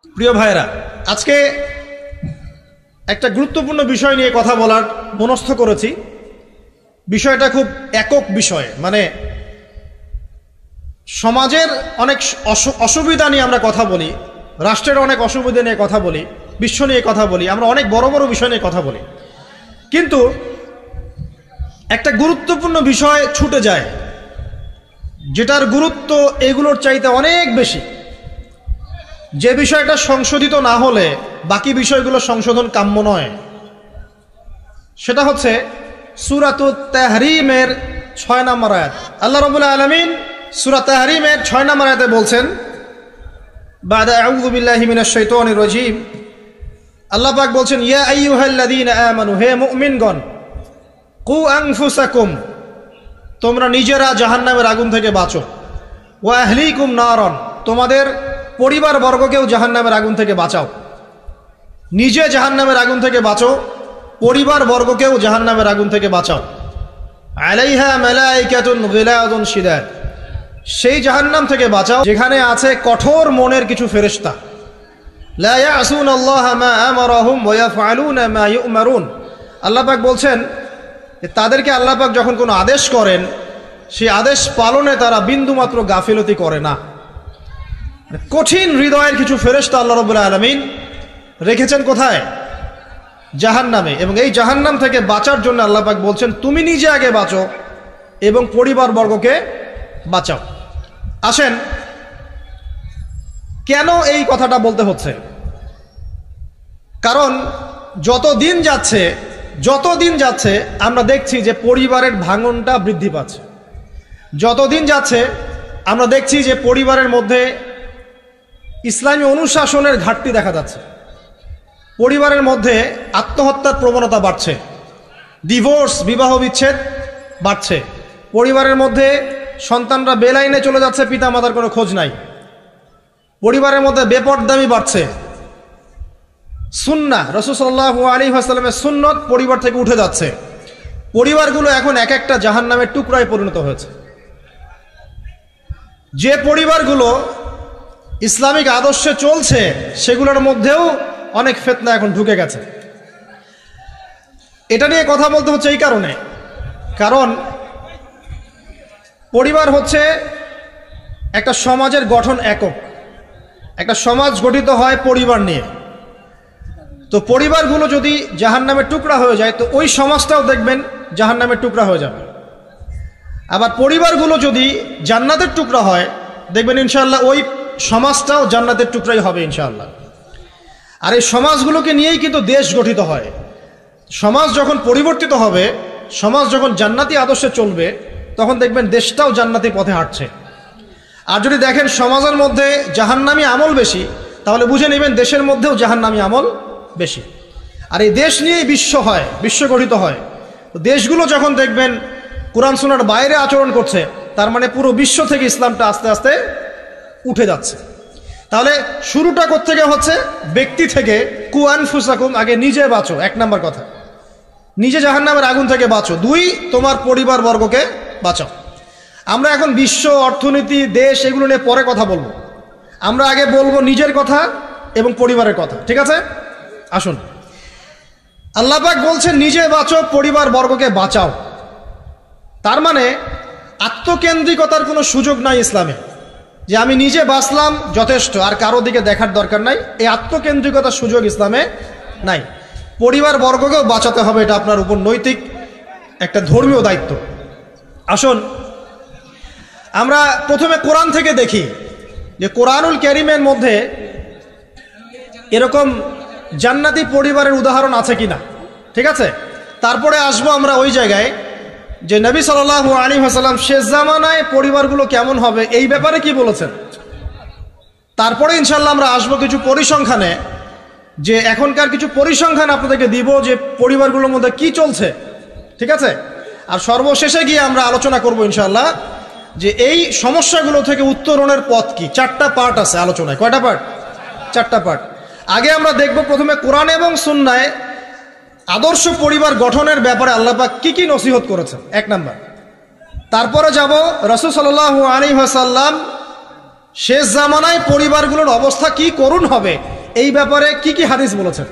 প্রিয় ভাইরা, আজকে একটা গুরুত্বপূর্ণ বিষয় নিয়ে কথা বলার মনস্থ করেছি। বিষয়টা খুব একক বিষয়, মানে সমাজের অনেক অসুবিধা নিয়ে আমরা কথা বলি, রাষ্ট্রের অনেক অসুবিধা নিয়ে কথা বলি, বিশ্ব নিয়ে কথা বলি, আমরা অনেক বড় বড় বিষয় নিয়ে কথা বলি, কিন্তু একটা গুরুত্বপূর্ণ বিষয় ছুটে যায়, যেটার গুরুত্ব এগুলোর চাইতে অনেক বেশি। যে বিষয়টা সংশোধিত না হলে বাকি বিষয়গুলো সংশোধন কাম্য নয়। সেটা হচ্ছে সূরাতুত তাহরিমের 6 নম্বর আয়াত। আল্লাহ রাব্বুল আলামিন সূরা তাহরিমের 6 নম্বর আয়াতে বলছেন, বাদা আউযু বিল্লাহি মিনাশ শাইতানির রাজীম, আল্লাহ পাক বলছেন, ইয়া আইয়ুহাল্লাযীনা আমানু, হে মুমিনগণ, কু আনফুসাকুম, তোমরা নিজেরা জাহান্নামের আগুন থেকে বাঁচো, ওয়া আহলিকুম নারান, তোমাদের পরিবার বর্গকেও জাহান্নামের আগুন থেকে বাঁচাও। নিজে জাহান্নামের আগুন থেকে বাঁচো, পরিবার বর্গকেও জাহান্নামের আগুন থেকে বাঁচাও। আলাইহা মালাইকাতুন গিলাদুন শিদাদ, সেই জাহান্নাম থেকে বাঁচাও যেখানে আছে কঠোর মনের কিছু ফেরেশতা। লা ইয়াসুনাল্লাহা মা আমারাহুম ওয়া ইয়াফআলুনা মা ইউমারুন, আল্লাহ পাক বলছেন যে তাদেরকে আল্লাহ পাক যখন কোনো আদেশ করেন, সেই আদেশ পালনে তারা বিন্দুমাত্র গাফিলতি করে না। কঠিন হৃদয়ের কিছু ফেরেশতা আল্লাহ রাব্বুল আলামিন রেখেছেন কোথায়? জাহান্নামে। এবং এই জাহান্নাম থেকে বাঁচার জন্য আল্লাহ পাক বলছেন, তুমি নিজে আগে বাঁচো এবং পরিবার বর্গকে বাঁচাও। আসেন, কেন এই কথাটা বলতে হচ্ছে? কারণ যত দিন যাচ্ছে আমরা দেখছি যে পরিবারের ভাঙনটা বৃদ্ধি পাচ্ছে। যত দিন যাচ্ছে আমরা দেখছি যে পরিবারের মধ্যে ইসলামী অনুশাসনের ঘাটতি দেখা যাচ্ছে। পরিবারের মধ্যে আত্মহত্যার প্রবণতা বাড়ছে, ডিভোর্স, বিবাহ বিচ্ছেদ বাড়ছে। পরিবারের মধ্যে সন্তানরা বেলাইনে চলে যাচ্ছে, পিতামাতার কোনো খোঁজ নাই। পরিবারের মধ্যে বেপরদামি বাড়ছে। সুন্নাহ, রাসূল সাল্লাল্লাহু আলাইহি ওয়াসাল্লামের সুন্নত পরিবার থেকে উঠে যাচ্ছে। পরিবারগুলো এখন এক একটা জাহান্নামের টুকরায় পরিণত হয়েছে। যে পরিবারগুলো ইসলামিক আদর্শে চলছে সেগুলোর মধ্যেও অনেক ফিতনা এখন ঢুকে গেছে। এটা নিয়ে কথা বলতে হচ্ছে এই কারণে, কারণ পরিবার হচ্ছে একটা সমাজের গঠন একক। একটা সমাজ গঠিত হয় পরিবার নিয়ে। তো পরিবারগুলো যদি জাহান্নামের টুকরা হয়ে যায়, তো ওই সমাজটাও দেখবেন জাহান্নামের টুকরা হয়ে যাবে। আবার পরিবারগুলো যদি জান্নাতের টুকরা হয়, দেখবেন ইনশাআল্লাহ ওই সমাজটাও জান্নাতের টুকরাই হবে ইনশাআল্লাহ। আর এই সমাজগুলোকে নিয়েই কিন্তু দেশ গঠিত হয়। সমাজ যখন পরিবর্তিত হবে, সমাজ যখন জান্নাতি আদর্শে চলবে, তখন দেখবেন দেশটাও জান্নাতি পথে হাঁটছে। আর যদি দেখেন সমাজের মধ্যে জাহান্নামী আমল বেশি, তাহলে বুঝে নেবেন দেশের মধ্যেও জাহান্নামী আমল বেশি। আর এই দেশ নিয়েই বিশ্ব হয়, বিশ্ব গঠিত হয়। তো দেশগুলো যখন দেখবেন কোরআন সুন্নাহর বাইরে আচরণ করছে, তার মানে পুরো বিশ্ব থেকে ইসলামটা আস্তে আস্তে উঠে যাচ্ছে। তাহলে শুরুটা কোত্থেকে হচ্ছে? ব্যক্তি থেকে। কু আনফুসাকুম, আগে নিজে বাঁচো, 1 নম্বর কথা। নিজে জাহান্নামের আগুন থেকে বাঁচো। 2, তোমার পরিবার বর্গকে বাঁচাও। আমরা এখন বিশ্ব অর্থনীতি, দেশ, এগুলো নিয়ে পরে কথা বলবো। আমরা আগে বলবো নিজের কথা এবং পরিবারের কথা, ঠিক আছে? আসুন, আল্লাহ পাক বলছেন নিজে বাঁচো, পরিবার বর্গকে বাঁচাও। তার মানে আত্মকেন্দ্রিকতার কোনো সুযোগ নাই ইসলামে, যে আমি নিজে বাঁচলাম যথেষ্ট, আর কারো দিকে দেখার দরকার নাই। এই আত্মকেন্দ্রিকতার সুযোগ ইসলামে নাই। পরিবার বর্গকেও বাঁচাতে হবে, এটা আপনার উপর নৈতিক একটা ধর্মীয় দায়িত্ব। আসুন, আমরা প্রথমে কোরআন থেকে দেখি যে কোরআনুল কারীমের মধ্যে এরকম জান্নাতি পরিবারের উদাহরণ আছে কিনা, ঠিক আছে? তারপরে আসবো আমরা ওই জায়গায় যে নবী সাল্লাল্লাহু আলাইহি ওয়াসাল্লাম শেষ জামানায় পরিবারগুলো কেমন হবে এই ব্যাপারে কি বলেছেন। তারপরে ইনশাআল্লাহ আমরা আসবো কিছু পরিসংখ্যানে, যে এখনকার কিছু পরিসংখ্যান আপনাদেরকে দিব যে পরিবারগুলোর মধ্যে কি চলছে, ঠিক আছে? আর সর্বশেষে গিয়ে আমরা আলোচনা করব ইনশাআল্লাহ যে এই সমস্যাগুলো থেকে উত্তরণের পথ কি। 4টা পার্ট আছে আলোচনায়। কয়টা পার্ট? 4টা পার্ট। আগে আমরা দেখব প্রথমে কোরআন এবং সুন্নায় আদর্শ পরিবার গঠনের ব্যাপারে আল্লাহ পাক কি কি নসিহত করেছেন, 1 নাম্বার। তারপরে যাব রাসূল সাল্লাল্লাহু আলাইহি ওয়াসাল্লাম শেষ জামানায় পরিবারগুলোর অবস্থা কি করুণ হবে এই ব্যাপারে কি কি হাদিস বলেছেন।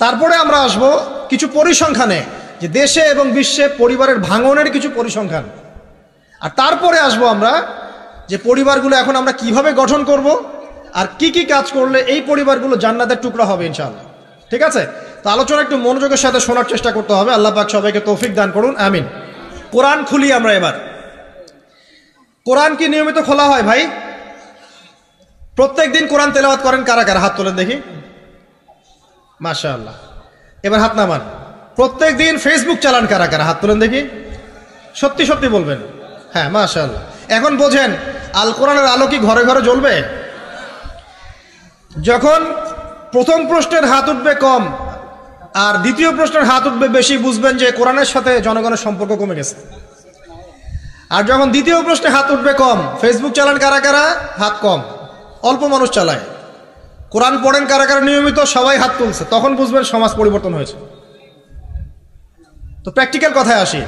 তারপরে আমরা আসব কিছু পরিসংখ্যানে, যে দেশে এবং বিশ্বে পরিবারের ভাঙনের কিছু পরিসংখ্যান। আর তারপরে আসব আমরা যে পরিবারগুলো এখন আমরা কিভাবে গঠন করব আর কি কি কাজ করলে এই পরিবারগুলো জান্নাতের টুকরা হবে ইনশাআল্লাহ। ঠিক আছে, তো আলোচনা একটু মনোযোগের সাথে শোনার চেষ্টা করতে হবে। আল্লাহ পাক সবাইকে তৌফিক দান করুন, আমিন। কোরআন খুলি আমরা এবার। কোরআন কি নিয়মিত খোলা হয় ভাই? প্রত্যেক দিন কোরআন তেলাওয়াত করেন কারা কারা? হাত তোলেন দেখি। মাশাআল্লাহ, এবার হাত নামান। প্রত্যেক দিন ফেসবুক চালান কারা কারা? হাত তোলেন দেখি। সত্যি সত্যি বলবেন। হ্যাঁ, মাশাআল্লাহ। এখন বোঝেন আল কোরআনের আলো কি ঘরে ঘরে জ্বলবে? যখন প্রথম প্রশ্নের হাত উঠবে কম আর দ্বিতীয় প্রশ্নের হাত উঠবে বেশি, বুঝবেন যে কোরআনের সাথে জনগণের সম্পর্ক কমে গেছে। আর যখন দ্বিতীয় প্রশ্নে হাত উঠবে কম, ফেসবুক চালান কারা কারা? হাত কম, অল্প মানুষ চালায়। কোরআন পড়েন কারা কারা নিয়মিত? সবাই হাত তুলছে, তখন বুঝবেন সমাজ পরিবর্তন হয়েছে। তো প্র্যাকটিক্যাল কথায় আসি,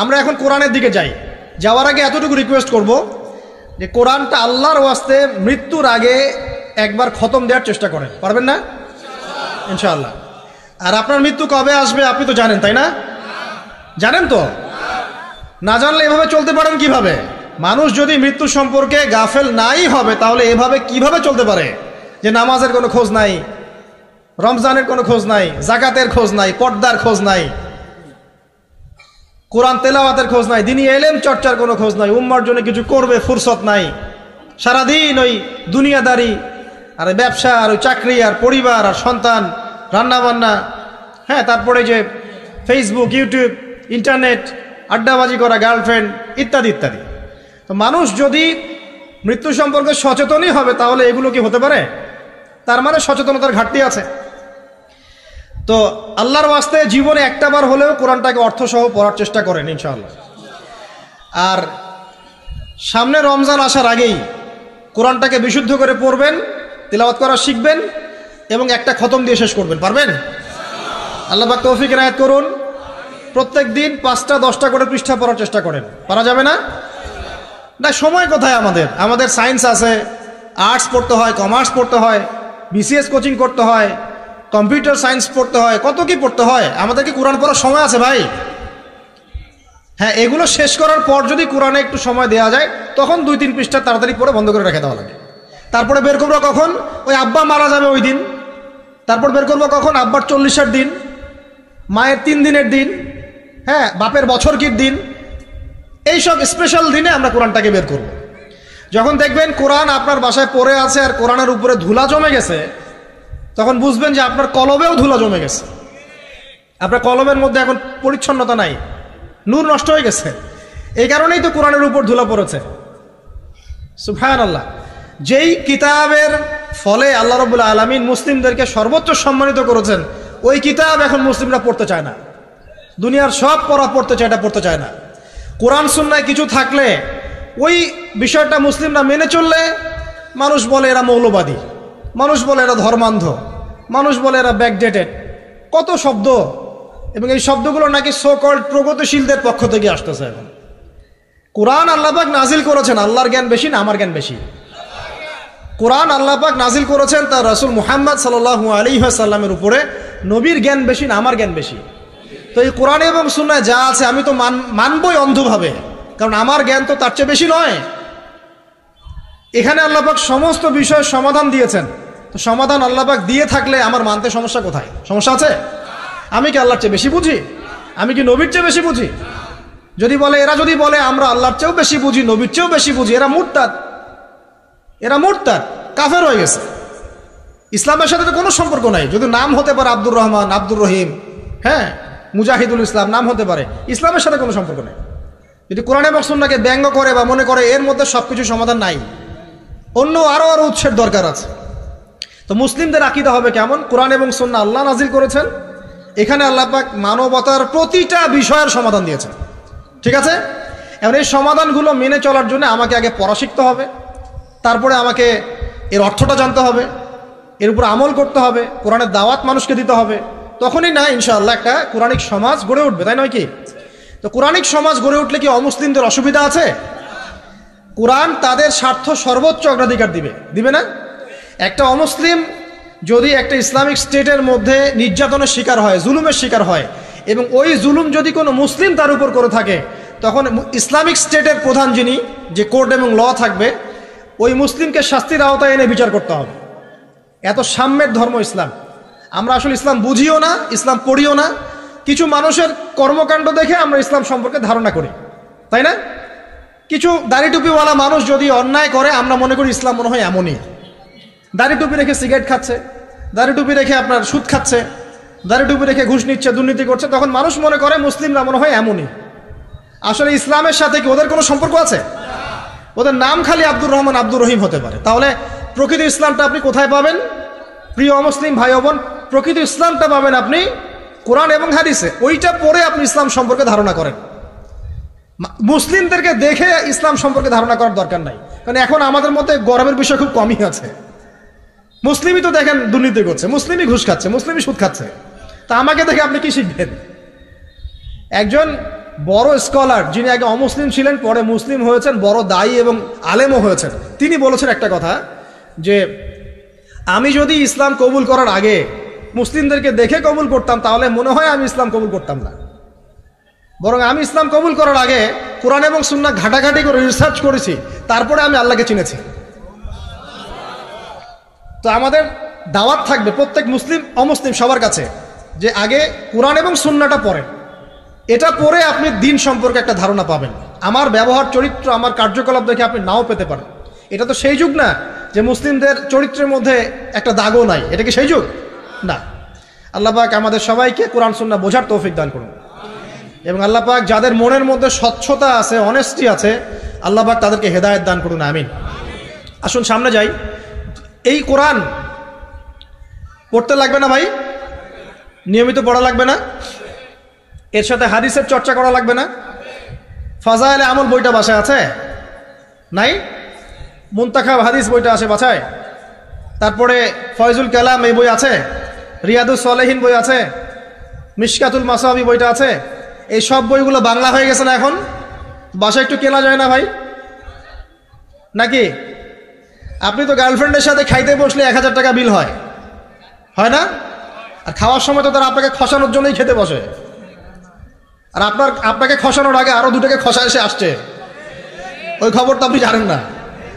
আমরা এখন কোরআনের দিকে যাই। যাওয়ার আগে এতটুকু রিকোয়েস্ট করব যে কোরআনটা আল্লাহর ওয়াস্তে মৃত্যুর আগে একবার খতম দেওয়ার চেষ্টা করেন। পারবেন না? ইনশাআল্লাহ। আর আপনার মৃত্যু কবে আসবে আপনি তো জানেন, তাই না? জানেন তো? না জানলে এভাবে চলতে পারেন কিভাবে? মানুষ যদি মৃত্যু সম্পর্কে গাফেল নাই হবে তাহলে এভাবে কিভাবে চলতে পারে যে নামাজের কোনো খোঁজ নাই, রমজানের কোনো খোঁজ নাই, জাকাতের খোঁজ নাই, পর্দার খোঁজ নাই, কোরআন তেলাওয়াতের খোঁজ নাই, দিনী এলেম চর্চার কোনো খোঁজ নাই, উম্মার জন্য কিছু করবে ফুরসত নাই, সারাদিন ওই দুনিয়াদারি আর ব্যবসা আর ওই চাকরি আর পরিবার আর সন্তান, রান্নাবান্না, হ্যাঁ, তারপরে যে ফেসবুক, ইউটিউব, ইন্টারনেট, আড্ডাবাজি করা, গার্লফ্রেন্ড ইত্যাদি ইত্যাদি। তো মানুষ যদি মৃত্যু সম্পর্কে সচেতনই হবে তাহলে এগুলো কি হতে পারে? তার মানে সচেতনতার ঘাটতি আছে। তো আল্লাহর ওয়াস্তে জীবনে একটাবার হলেও কোরআনটাকে অর্থসহ পড়ার চেষ্টা করেন ইনশাআল্লাহ। আর সামনে রমজান আসার আগেই কোরআনটাকে বিশুদ্ধ করে পড়বেন, তিলাওয়াত করা শিখবেন এবং একটা খতম দিয়ে শেষ করবেন। পারবেন? আল্লাহ পাক তৌফিক ইনায়াত করুন। প্রত্যেক দিন 5টা 10টা করে পৃষ্ঠা পড়ার চেষ্টা করেন। পারা যাবে না? না, সময় কোথায় আমাদের? আমাদের সায়েন্স আছে, আর্টস পড়তে হয়, কমার্স পড়তে হয়, বিসিএস কোচিং করতে হয়, কম্পিউটার সায়েন্স পড়তে হয়, কত কি পড়তে হয়। আমাদের কি কোরআন পড়ার সময় আছে ভাই? হ্যাঁ, এগুলো শেষ করার পর যদি কোরআনে একটু সময় দেওয়া যায় তখন 2-3 পৃষ্ঠা তাড়াতাড়ি পড়ে বন্ধ করে রেখে দেওয়া লাগে। তারপরে বের করবো কখন? ওই আব্বা মারা যাবে ওই দিন। তারপর বের করবো কখন? আব্বার 40-এর দিন, মায়ের 3 দিনের দিন, হ্যাঁ, বাপের বছরকির দিন। এইসব স্পেশাল দিনে আমরা কোরআনটাকে বের করব। যখন দেখবেন কোরআন আপনার বাসায় পড়ে আছে আর কোরআনের উপরে ধুলা জমে গেছে, তখন বুঝবেন যে আপনার কলবেও ধুলা জমে গেছে। আপনার কলমের মধ্যে এখন পরিচ্ছন্নতা নাই, নূর নষ্ট হয়ে গেছে। এই কারণেই তো কোরআনের উপর ধুলা পড়েছে। সুবহানাল্লাহ। যেই কিতাবের ফলে আল্লাহ রাব্বুল আলামিন মুসলিমদেরকে সর্বোচ্চ সম্মানিত করেছেন, ওই কিতাব এখন মুসলিমরা পড়তে চায় না। দুনিয়ার সব পড়া পড়তে চায়, এটা পড়তে চায় না। কোরআন সুন্নায় কিছু থাকলে ওই বিষয়টা মুসলিমরা মেনে চললে মানুষ বলে এরা মৌলবাদী, মানুষ বলে এরা ধর্মান্ধ, মানুষ বলে এরা ব্যাকডেটেড, কত শব্দ। এবং এই শব্দগুলো নাকি সো কল্ড প্রগতিশীলদের পক্ষ থেকে আসতেছে। এখন কোরআন আল্লাহ পাক নাজিল করেছেন, আল্লাহর জ্ঞান বেশি না আমার জ্ঞান বেশি? কোরআন আল্লাহ পাক নাজিল করেছেন তার রাসূল মুহাম্মদ সাল্লাল্লাহু আলাইহি ওয়াসাল্লামের উপরে, নবীর জ্ঞান বেশি না আমার জ্ঞান বেশি? তো এই কোরআন এবং সুন্নায় যা আছে আমি তো মানবই অন্ধভাবে, কারণ আমার জ্ঞান তো তার চেয়ে বেশি নয়। এখানে আল্লাহ পাক সমস্ত বিষয়ের সমাধান দিয়েছেন। তো সমাধান আল্লাহ পাক দিয়ে থাকলে আমার মানতে সমস্যা কোথায়? সমস্যা আছে? আমি কি আল্লাহর চেয়ে বেশি বুঝি? আমি কি নবীর চেয়ে বেশি বুঝি? এরা যদি বলে আমরা আল্লাহর চেয়েও বেশি বুঝি, নবীর চেয়েও বেশি বুঝি, এরা মুরতাদ, কাফের হয়ে গেছে। ইসলামের সাথে তো কোনো সম্পর্ক নাই। যদি নাম হতে পারে আব্দুর রহমান, আব্দুর রহিম, হ্যাঁ, মুজাহিদুল ইসলাম নাম হতে পারে, ইসলামের সাথে কোনো সম্পর্ক নেই। যদি কোরআন এবং সুন্নাহকে ব্যঙ্গ করে বা মনে করে এর মধ্যে সবকিছু সমাধান নাই, অন্য আরো উৎসের দরকার আছে। তো মুসলিমদের আকীদা হবে কেমন? কোরআন এবং সুন্নাহ আল্লাহ নাজিল করেছেন, এখানে আল্লাহ পাক মানবতার প্রতিটা বিষয়ের সমাধান দিয়েছেন। ঠিক আছে? এখন এই সমাধানগুলো মেনে চলার জন্য আমাকে আগে পড়া শিখতে হবে, তারপরে আমাকে এর অর্থটা জানতে হবে, এর উপর আমল করতে হবে, কোরআনের দাওয়াত মানুষকে দিতে হবে। তখনই না ইনশাআল্লাহ একটা কোরআনিক সমাজ গড়ে উঠবে, তাই নয় কি? তো কোরআনিক সমাজ গড়ে উঠলে কি অমুসলিমদের অসুবিধা আছে? কোরআন তাদের স্বার্থ সর্বোচ্চ অগ্রাধিকার দিবে না? একটা অমুসলিম যদি একটা ইসলামিক স্টেটের মধ্যে নির্যাতনের শিকার হয়, জুলুমের শিকার হয়, এবং ওই জুলুম যদি কোনো মুসলিম তার উপর করে থাকে, তখন ইসলামিক স্টেটের প্রধান যিনি, যে কোর্ট এবং ল থাকবে, ওই মুসলিমকে শাস্তির আওতায় এনে বিচার করতে হবে। এত সাম্যের ধর্ম ইসলাম। আমরা আসলে ইসলাম বুঝিও না, ইসলাম পড়িও না, কিছু মানুষের কর্মকাণ্ড দেখে আমরা ইসলাম সম্পর্কে ধারণা করি, তাই না? কিছু দাড়ি টুপিওয়ালা মানুষ যদি অন্যায় করে, আমরা মনে করি ইসলাম মনে হয় এমনই। দাড়ি টুপি রেখে সিগারেট খাচ্ছে, দাড়ি টুপি রেখে আপনার সুদ খাচ্ছে, দাড়ি টুপি রেখে ঘুষ নিচ্ছে, দুর্নীতি করছে, তখন মানুষ মনে করে মুসলিমরা মনে হয় এমনই। আসলে ইসলামের সাথে কি ওদের কোনো সম্পর্ক আছে? ওদের নাম খালি আব্দুর রহমান, আব্দুর রহিম হতে পারে। তাহলে প্রকৃত ইসলামটা আপনি কোথায় পাবেন প্রিয় অমুসলিম ভাই বোন? প্রকৃত ইসলামটা পাবেন আপনি কোরআন এবং হাদিসে। ওইটা পড়ে আপনি ইসলাম সম্পর্কে ধারণা করেন। মুসলিমদেরকে দেখে ইসলাম সম্পর্কে ধারণা করার দরকার নাই, কারণ এখন আমাদের মধ্যে গর্বের বিষয় খুব কমই আছে। মুসলিমই তো দেখেন দুর্নীতি করছে, মুসলিমই ঘুষ খাচ্ছে, মুসলিমই সুদ খাচ্ছে, তা আমাকে দেখে আপনি কি শিখবেন? একজন বড় স্কলার, যিনি আগে অমুসলিম ছিলেন, পরে মুসলিম হয়েছেন, বড় দায়ী এবং আলেমও হয়েছেন, তিনি বলেছেন একটা কথা, যে আমি যদি ইসলাম কবুল করার আগে মুসলিমদেরকে দেখে কবুল করতাম, তাহলে মনে হয় আমি ইসলাম কবুল করতাম না। বরং আমি ইসলাম কবুল করার আগে কোরআন এবং সুন্নাহ ঘাটাঘাটি করে রিসার্চ করেছি, তারপরে আমি আল্লাহকে চিনেছি। তো আমাদের দাওয়াত থাকবে প্রত্যেক মুসলিম অমুসলিম সবার কাছে, যে আগে কোরআন এবং সুন্নাহটা পড়েন। এটা পড়ে আপনি দিন সম্পর্কে একটা ধারণা পাবেন। আমার ব্যবহার, চরিত্র, আমার কার্যকলাপ দেখে আপনি নাও পেতে পারেন। এটা তো সেই যুগ না যে মুসলিমদের চরিত্রের মধ্যে একটা দাগও নাই। এটা কি সেই যুগ? না। আল্লাহ পাক আমাদের সবাইকে কোরআন সুন্নাহ বোঝার তৌফিক দান করুন, এবং আল্লাহ পাক যাদের মনের মধ্যে স্বচ্ছতা আছে, অনেস্টি আছে, আল্লাহ পাক তাদেরকে হেদায়েত দান করুন, আমিন। আসুন সামনে যাই। এই কোরআন পড়তে লাগবে না ভাই? নিয়মিত পড়া লাগবে না? এর সাথে হাদিসের চর্চা করা লাগবে না? ফাজায়েলে আমল বইটা বাসায় আছে? নাই? মুনতাখাব হাদিস বইটা আছে বাসায়? তারপরে ফয়জুল কালাম এই বই আছে, রিয়াদুস সালেহিন বই আছে, মিশকাতুল মাসাবি বইটা আছে। এই সব বইগুলো বাংলা হয়ে গেছে না এখন? বাসায় একটু কেনা যায় না ভাই? নাকি? আপনি তো গার্লফ্রেন্ডের সাথে খাইতে বসলে 1000 টাকা বিল হয়, হয় না? আর খাওয়ার সময় তো তারা আপনাকে খসানোর জন্যই খেতে বসে, আর আপনাকে খসানোর আগে আরো 2 টাকা খসা এসে আসছে। ওই খবরটা আপনি জানেন না,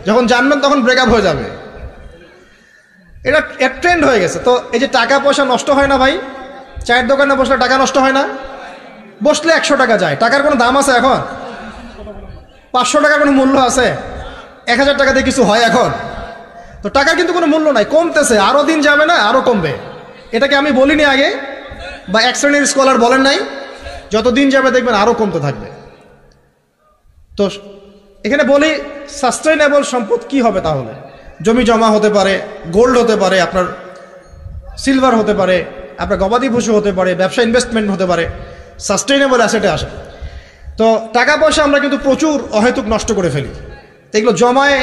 যখন জানবেন তখন ব্রেকআপ হয়ে যাবে। এটা ট্রেন্ড হয়ে গেছে। তো এই যে টাকা পয়সা নষ্ট হয় না ভাই? চায়ের দোকানে বসলে টাকা নষ্ট হয় না? বসলে 100 টাকা যায়। টাকার কোনো দাম আছে এখন? 500 টাকার কোনো মূল্য আছে? 1000 টাকা দিয়ে কিছু হয় এখন? তো টাকার কিন্তু কোনো মূল্য নাই, কমতেছে। আরো দিন যাবে না, আরো কমবে। এটাকে আমি বলিনি আগে, বা এক শ্রেণীর স্কলার বলেন নাই? যত দিন যাবে দেখবেন আরো কমতে থাকবে। তো এখানে বলি, সাস্টেইনেবল সম্পদ কি হবে তাহলে? জমি জমা হতে পারে, গোল্ড হতে পারে, আপনার সিলভার হতে পারে, আপনার গবাদি পশু হতে পারে, ব্যবসা ইনভেস্টমেন্ট হতে পারে, সাস্টেইনেবল অ্যাসেটে আসে। তো টাকা পয়সা আমরা কিন্তু প্রচুর অহেতুক নষ্ট করে ফেলি। এগুলো জমায়ে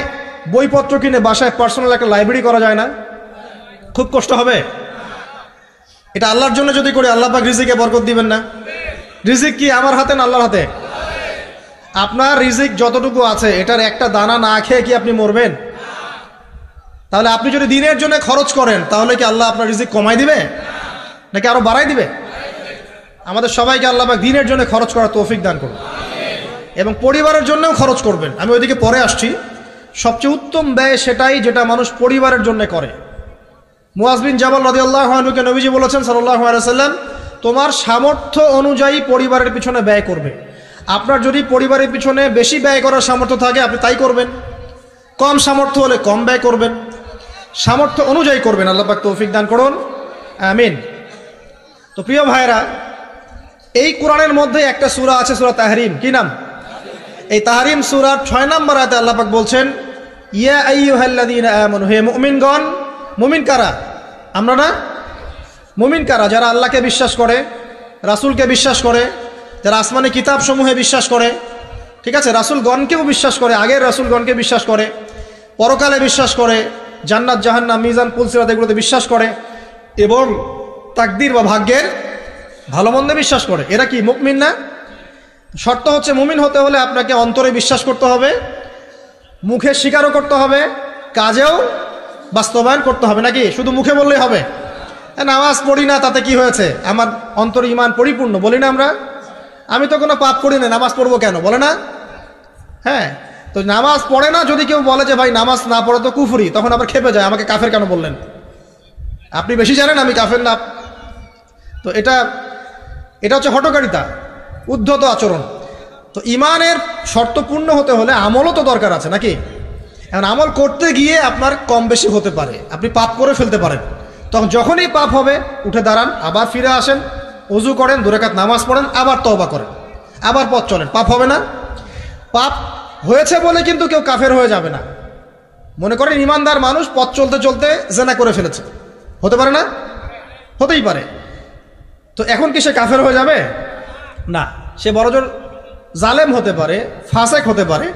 বইপত্র কিনে বাসায় পার্সোনাল একটা লাইব্রেরি করা যায় না? খুব কষ্ট হবে? এটা আল্লাহর জন্য যদি করি, আল্লাহ পাক রিজিকে বরকত দিবেন না? রিজিক কি আমার হাতে না আল্লাহর হাতে? আপনার রিজিক যতটুকু আছে, এটার একটা দানা না খেয়ে কি আপনি মরবেন? তাহলে আপনি যদি দিনের জন্য খরচ করেন, তাহলে কি আল্লাহ আপনার রিজিক কমাই দিবে নাকি আরো বাড়াই দিবে? আমাদের সবাইকে আল্লাহ পাক দিনের জন্য খরচ করার তৌফিক দান করুন, এবং পরিবারের জন্যও খরচ করবেন। আমি ওইদিকে পরে আসছি। সবচেয়ে উত্তম ব্যয় সেটাই যেটা মানুষ পরিবারের জন্য করে। মুআজ বিন জাবাল রাদিয়াল্লাহু আনহুকে নবীজি বলেছেন সাল্লাল্লাহু আলাইহি ওয়াসাল্লাম, তোমার সামর্থ্য অনুযায়ী পরিবারের পিছনে ব্যয় করবে। আপনার যদি পরিবারের পিছনে বেশি ব্যয় করার সামর্থ্য থাকে, আপনি তাই করবেন। কম সামর্থ্য হলে কম ব্যয় করবেন, সামর্থ্য অনুযায়ী করবেন। আল্লাহ পাক তৌফিক দান করুন, আমিন। তো প্রিয় ভাইরা, এই কোরআনের মধ্যে একটা সূরা আছে, সূরা তাহরিম। কি নাম? এই তাহরিম সূরার 6 নম্বর আয়াতে আল্লাহ পাক বলছেন, ইয়া আইয়ুহাল্লাযীনা আমানু, হে মুমিনগণ। মুমিন কারা? আমরা না? মুমিন কারা? যারা আল্লাহকে বিশ্বাস করে, রাসূলকে বিশ্বাস করে, যারা আসমানি কিতাব সমূহে বিশ্বাস করে, ঠিক আছে, রাসূলগণকেও বিশ্বাস করে, আগের রাসূলগণকে বিশ্বাস করে, পরকালে বিশ্বাস করে, জান্নাত জাহান্নাম মিজান পুলসিরাত এগুলোতে বিশ্বাস করে, এবং তাকদীর বা ভাগ্যের ভালো মন্দে বিশ্বাস করে। এরা কি মুমিন না? শর্ত হচ্ছে, মুমিন হতে হলে আপনাকে অন্তরে বিশ্বাস করতে হবে, মুখে স্বীকারও করতে হবে, কাজেও বাস্তবায়ন করতে হবে, নাকি শুধু মুখে বললেই হবে? নামাজ পড়ি না তাতে কি হয়েছে, আমার অন্তর ঈমান পরিপূর্ণ, বলি না আমরা? আমি তো কোনো পাপ করি না, নামাজ পড়বো কেন, বলে না? হ্যাঁ, তো নামাজ পড়ে না যদি কেউ বলে যে ভাই নামাজ না পড়ে তো কুফরি, তখন আবার খেপে যায়, আমাকে কাফের কেন বললেন, আপনি বেশি জানেন আমি কাফের না। তো এটা হচ্ছে হঠকারিতা, উদ্ধত আচরণ। তো ঈমানের শর্ত পূর্ণ হতে হলে আমলও তো দরকার আছে, নাকি? এখন আমল করতে গিয়ে আপনার কম বেশি হতে পারে, আপনি পাপ করে ফেলতে পারেন, তখন যখনই পাপ হবে উঠে দাঁড়ান, আবার ফিরে আসেন, ওযু করেন, 2 রাকাত নামাজ পড়েন, আবার তওবা করেন, আবার পথ চলেন, পাপ হবে না? পাপ হয়েছে বলে কিন্তু কেউ কাফের হয়ে যাবে না। মনে করেন ইমানদার মানুষ পথ চলতে চলতে জেনা করে ফেলেছে, হতে পারে না? হতেই পারে। তো এখন কি সে কাফের হয়ে যাবে? না, সে বড়জোর জালেম হতে পারে, ফাসেক হতে পারে,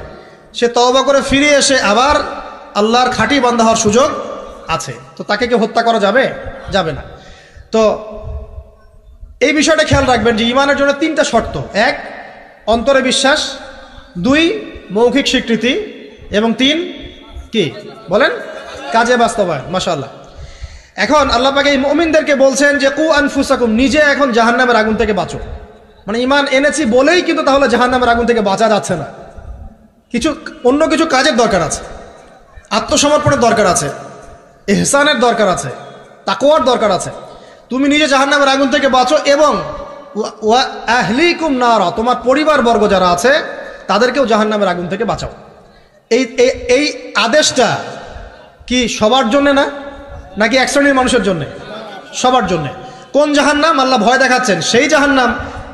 সে তওবা করে ফিরে এসে আবার আল্লাহর খাঁটি বান্দা হওয়ার সুযোগ আছে। তো তাকে কি হত্যা করা যাবে? যাবে না। তো এই বিষয়টা খেয়াল রাখবেন যে ঈমানের জন্য 3টা শর্ত: 1 অন্তরে বিশ্বাস, 2 মৌখিক স্বীকৃতি, এবং 3 কি বলেন? কাজে বাস্তবায়ন। মাশাআল্লাহ। এখন আল্লাহ পাক এই মুমিনদেরকে বলছেন যে কু আনফুসাকুম, নিজে এখন জাহান্নামের আগুন থেকে বাঁচো। মানে ঈমান এনেছি বলেই কিন্তু তাহলে জাহান্নামের আগুন থেকে বাঁচা যাচ্ছে না, অন্য কিছু কাজের দরকার আছে, আত্মসমর্পণের দরকার আছে, ইহসানের দরকার আছে, তাকওয়ার দরকার আছে। তুমি নিজে জাহান্নামের আগুন থেকে বাঁচো এবং ওয়া আহলিকুম নারা, তোমার পরিবারবর্গ যারা আছে তাদেরকেও জাহান্নামের আগুন থেকে বাঁচাও। এই আদেশটা কি সবার জন্য না, নাকি এক শ্রেণীর মানুষের জন্য? সবার জন্য। কোন জাহান্নাম? আল্লাহ ভয় দেখাচ্ছেন সেই জাহান্নাম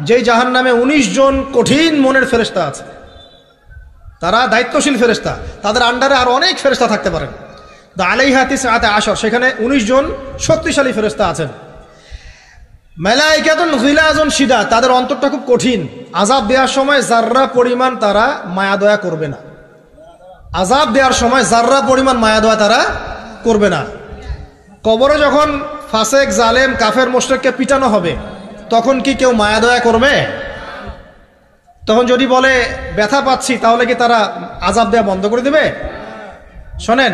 যেই জাহান্নামে 19 জন কঠিন মনের ফেরেশতা আছে, তারা দায়িত্বশীল ফেরেশতা, তাদের আন্ডারে আর অনেক ফেরেশতা থাকতে পারেন। আলাইহা তিসআতা আশর, সেখানে 19 জন শক্তিশালী ফেরেশতা আছেন। মালাইকাতুন গিলাজুন শিদাদ, তাদের অন্তরটা খুব কঠিন, আযাব দেওয়ার সময় যাররা পরিমাণ তারা মায়া দয়া করবে না। আযাব দেওয়ার সময় যাররা পরিমাণ মায়া দয়া তারা করবে না। কবরে যখন ফাসেক, জালেম, কাফের, মুশরিককে পিটানো হবে তখন কি কেউ মায়া দয়া করবে? তখন যদি বলে ব্যথা পাচ্ছি, তাহলে কি তারা আযাব দেওয়া বন্ধ করে দেবে? শোনেন,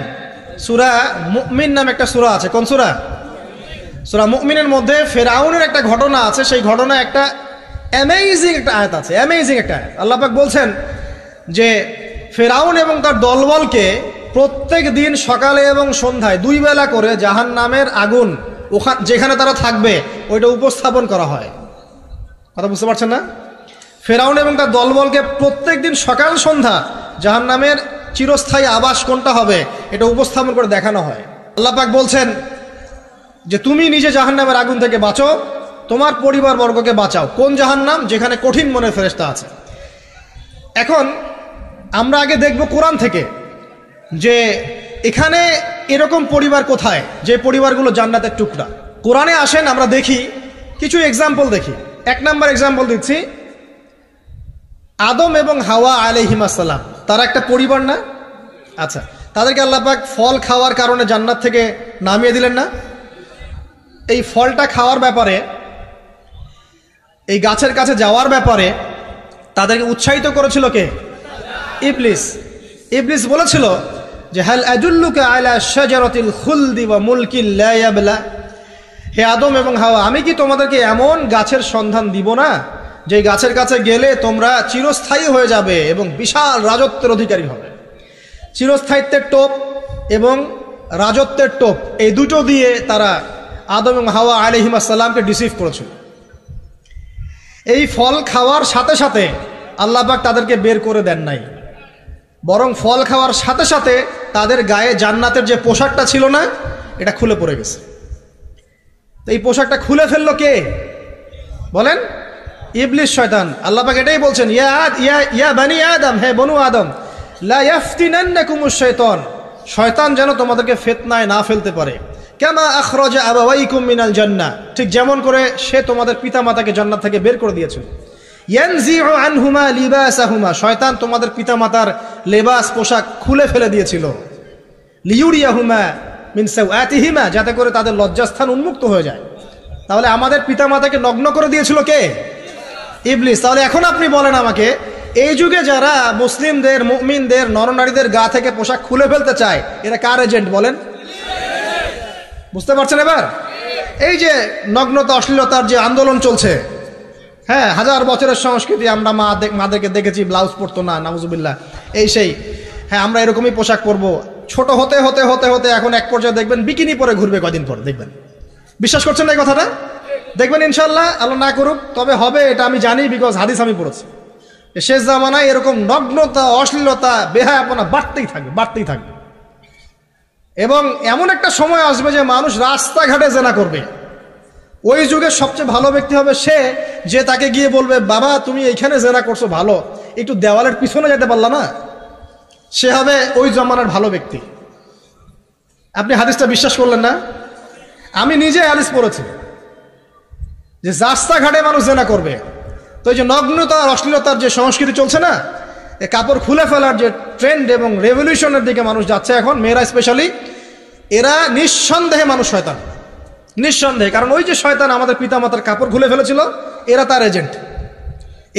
সূরা মুমিন নামে একটা সূরা আছে। কোন সূরা? সূরা মুমিনের মধ্যে ফেরাউনের একটা ঘটনা আছে। সেই ঘটনা একটা অ্যামেজিং একটা আয়াত আছে, অ্যামেজিং একটা আয়াত। আল্লাহ পাক বলছেন যে ফেরাউন এবং তার দলবলকে প্রত্যেক দিন সকালে এবং সন্ধ্যায় 2 বেলা করে জাহান্নামের আগুন যেখানে তারা থাকবে ওইটা উপস্থাপন করা হয়। কথা বুঝতে পারছেন না? ফেরাউন এবং তার দলবলকে প্রত্যেক দিন সকাল সন্ধ্যা জাহান্নামের চিরস্থায়ী আবাস কোনটা হবে এটা উপস্থাপন করে দেখানো হয়। আল্লাহ পাক বলছেন যে তুমি নিজে জাহান্নামের আগুন থেকে বাঁচো, তোমার পরিবারবর্গকে বাঁচাও। কোন জাহান্নাম? যেখানে কঠিন মনের ফেরেশতা আছে। এখন আমরা আগে দেখব কোরআন থেকে যে এখানে এরকম পরিবার কোথায় যে পরিবারগুলো জান্নাতের টুকরা। কোরআনে আসেন, আমরা দেখি কিছু এক্সাম্পল দেখি। 1 নম্বর এক্সাম্পল দিচ্ছি, আদম এবং হাওয়া আলাইহিমা সালাম, তারা একটা পরিবার না? আচ্ছা, তাদেরকে আল্লাহ পাক ফল খাওয়ার কারণে জান্নাত থেকে নামিয়ে দিলেন না? এই ফলটা খাওয়ার ব্যাপারে, এই গাছের কাছে যাওয়ার ব্যাপারে তাদেরকে উৎসাহিত করেছিল কে? ইবলিস। ইবলিস বলেছিল যে হাল আদুল্লুকা আলা শাজারাতিল খুলদি ওয়া মুলকিন লা ইয়াবলা, হে আদম এবং হাওয়া, আমি কি তোমাদেরকে এমন গাছের সন্ধান দিব না যে গাছের কাছে গেলে তোমরা চিরস্থায়ী হয়ে যাবে এবং বিশাল রাজত্বের অধিকারী হবে। চিরস্থায়িত্বের টোপ এবং রাজত্বের টোপ, এই দুটো দিয়ে তারা আদম এবং হাওয়া আলাইহিমা সালামকে ডিসিভ করেছিল। এই ফল খাওয়ার সাথে সাথে আল্লাহ পাক তাদেরকে বের করে দেন নাই, বরং ফল খাওয়ার সাথে সাথে তাদের গায়ে জান্নাতের যে পোশাকটা ছিল না এটা খুলে পড়ে গেছে। তো এই পোশাকটা খুলে ফেললো কে বলেন? ইবলিস, শয়তান। আল্লাহ পাক এটাই বলছেন, ইয়া বানি আদম, হে বনু আদম, লা ইয়াফতিনান্নাকুমুশ শাইতান, শয়তান যেন তোমাদেরকে ফিতনায় না ফেলতে পারে। কামা আখরাজা আবাওয়াইকুম মিনাল জান্নাহ, ঠিক যেমন করে সে তোমাদের পিতামাতাকে জান্নাত থেকে বের করে দিয়েছিল। ইয়ানজিউ আনহুমা লিবাসাহুমা, শয়তান তোমাদের পিতামাতার লেবাস, পোশাক খুলে ফেলে দিয়েছিল। লিউরিয়াহুমা মিন সাওআতিহিমা, যাতে করে তাদের লজ্জাস্থান উন্মুক্ত হয়ে যায়। তাহলে আমাদের পিতামাতাকে নগ্ন করে দিয়েছিল কে? ইবলিস। তাহলে এখন আপনি বলেন আমাকে, এই যুগে যারা মুসলিমদের, মুমিনদের, নরনারীদের গা থেকে পোশাক খুলে ফেলতে চায়, এরা কার এজেন্ট বলেন? বুঝতে পারছেন এবার? এই যে নগ্নতা, অশ্লীলতার যে আন্দোলন চলছে, হ্যাঁ, হাজার বছরের সংস্কৃতি, আমরা মাদেরকে দেখেছি ব্লাউজ পরতো না, নাউজুবিল্লাহ, এই সেই, হ্যাঁ আমরা এরকমই পোশাক পরবো। ছোট হতে হতে হতে হতে এখন এক পর্যায়ে দেখবেন বিকিনি পরে ঘুরবে কদিন পর, দেখবেন। বিশ্বাস করছেন না এই কথাটা? দেখবেন ইনশাল্লাহ, আল্লাহ না করুক, তবে হবে, এটা আমি জানি, বিকজ হাদিস আমি পড়েছি। শেষ জামানায় এরকম নগ্নতা, অশ্লীলতা, বেহায়াপনা বাড়তেই থাকবে, বাড়তেই থাকবে। এবং এমন একটা সময় আসবে যে মানুষ রাস্তাঘাটে জেনা করবে। ওই যুগের সবচেয়ে ভালো ব্যক্তি হবে সে, যে তাকে গিয়ে বলবে, বাবা তুমি এইখানে জেনা করছো, ভালো, একটু দেওয়ালের পিছনে যেতে পারলা না? সে হবে ওই জমানার ভালো ব্যক্তি। আপনি হাদিসটা বিশ্বাস করলেন না? আমি নিজে হাদিস পড়েছি যে রাস্তাঘাটে মানুষ জেনা করবে। তো এই যে নগ্নতা আর অশ্লীলতার যে সংস্কৃতি চলছে না, এই কাপড় খুলে ফেলার যে ট্রেন্ড এবং রেভলিউশনের দিকে মানুষ যাচ্ছে এখন, মেয়েরা স্পেশালি, এরা নিঃসন্দেহে মানুষ শয়তান, নিঃসন্দেহে। কারণ ওই যে শয়তান আমাদের পিতামাতার কাপড় খুলে ফেলেছিল, এরা তার এজেন্ট।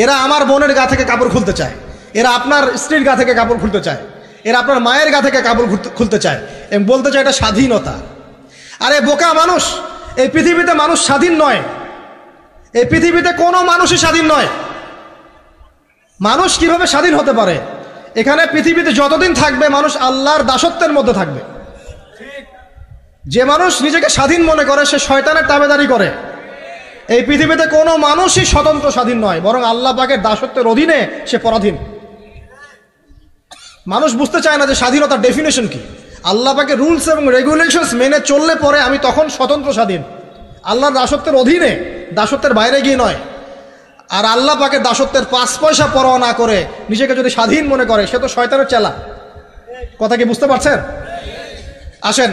এরা আমার বোনের গা থেকে কাপড় খুলতে চায়, এরা আপনার স্ত্রীর গা থেকে কাপড় খুলতে চায়, এরা আপনার মায়ের গা থেকে কাপড় খুলতে চায় এবং বলতে চায় এটা স্বাধীনতা। আরে বোকা মানুষ, এই পৃথিবীতে মানুষ স্বাধীন নয়, এই পৃথিবীতে কোনো মানুষই স্বাধীন নয়। মানুষ কিভাবে স্বাধীন হতে পারে? এখানে পৃথিবীতে যতদিন থাকবে মানুষ আল্লাহর দাসত্বের মধ্যে থাকবে। যে মানুষ নিজেকে স্বাধীন মনে করে সে শয়তানের তাবেদারি করে। এই পৃথিবীতে কোনো মানুষই স্বতন্ত্র স্বাধীন নয়, বরং আল্লাহ পাকের দাসত্বের অধীনে সে পরাধীন। মানুষ বুঝতে চায় না যে স্বাধীনতার ডেফিনেশন কি। আল্লাহ পাকের রুলস এবং রেগুলেশনস মেনে চললে পরে আমি তখন স্বতন্ত্র স্বাধীন, আল্লাহর দাসত্বের অধীনে, দাসত্বের বাইরে গিয়ে নয়। আর আল্লাহ পাকের দাসত্বের 5 পয়সা পরোয়া না করে নিজেকে যদি স্বাধীন মনে করে, সে তো শয়তানের চেলা। কথা কি বুঝতে পারছেন? আসেন,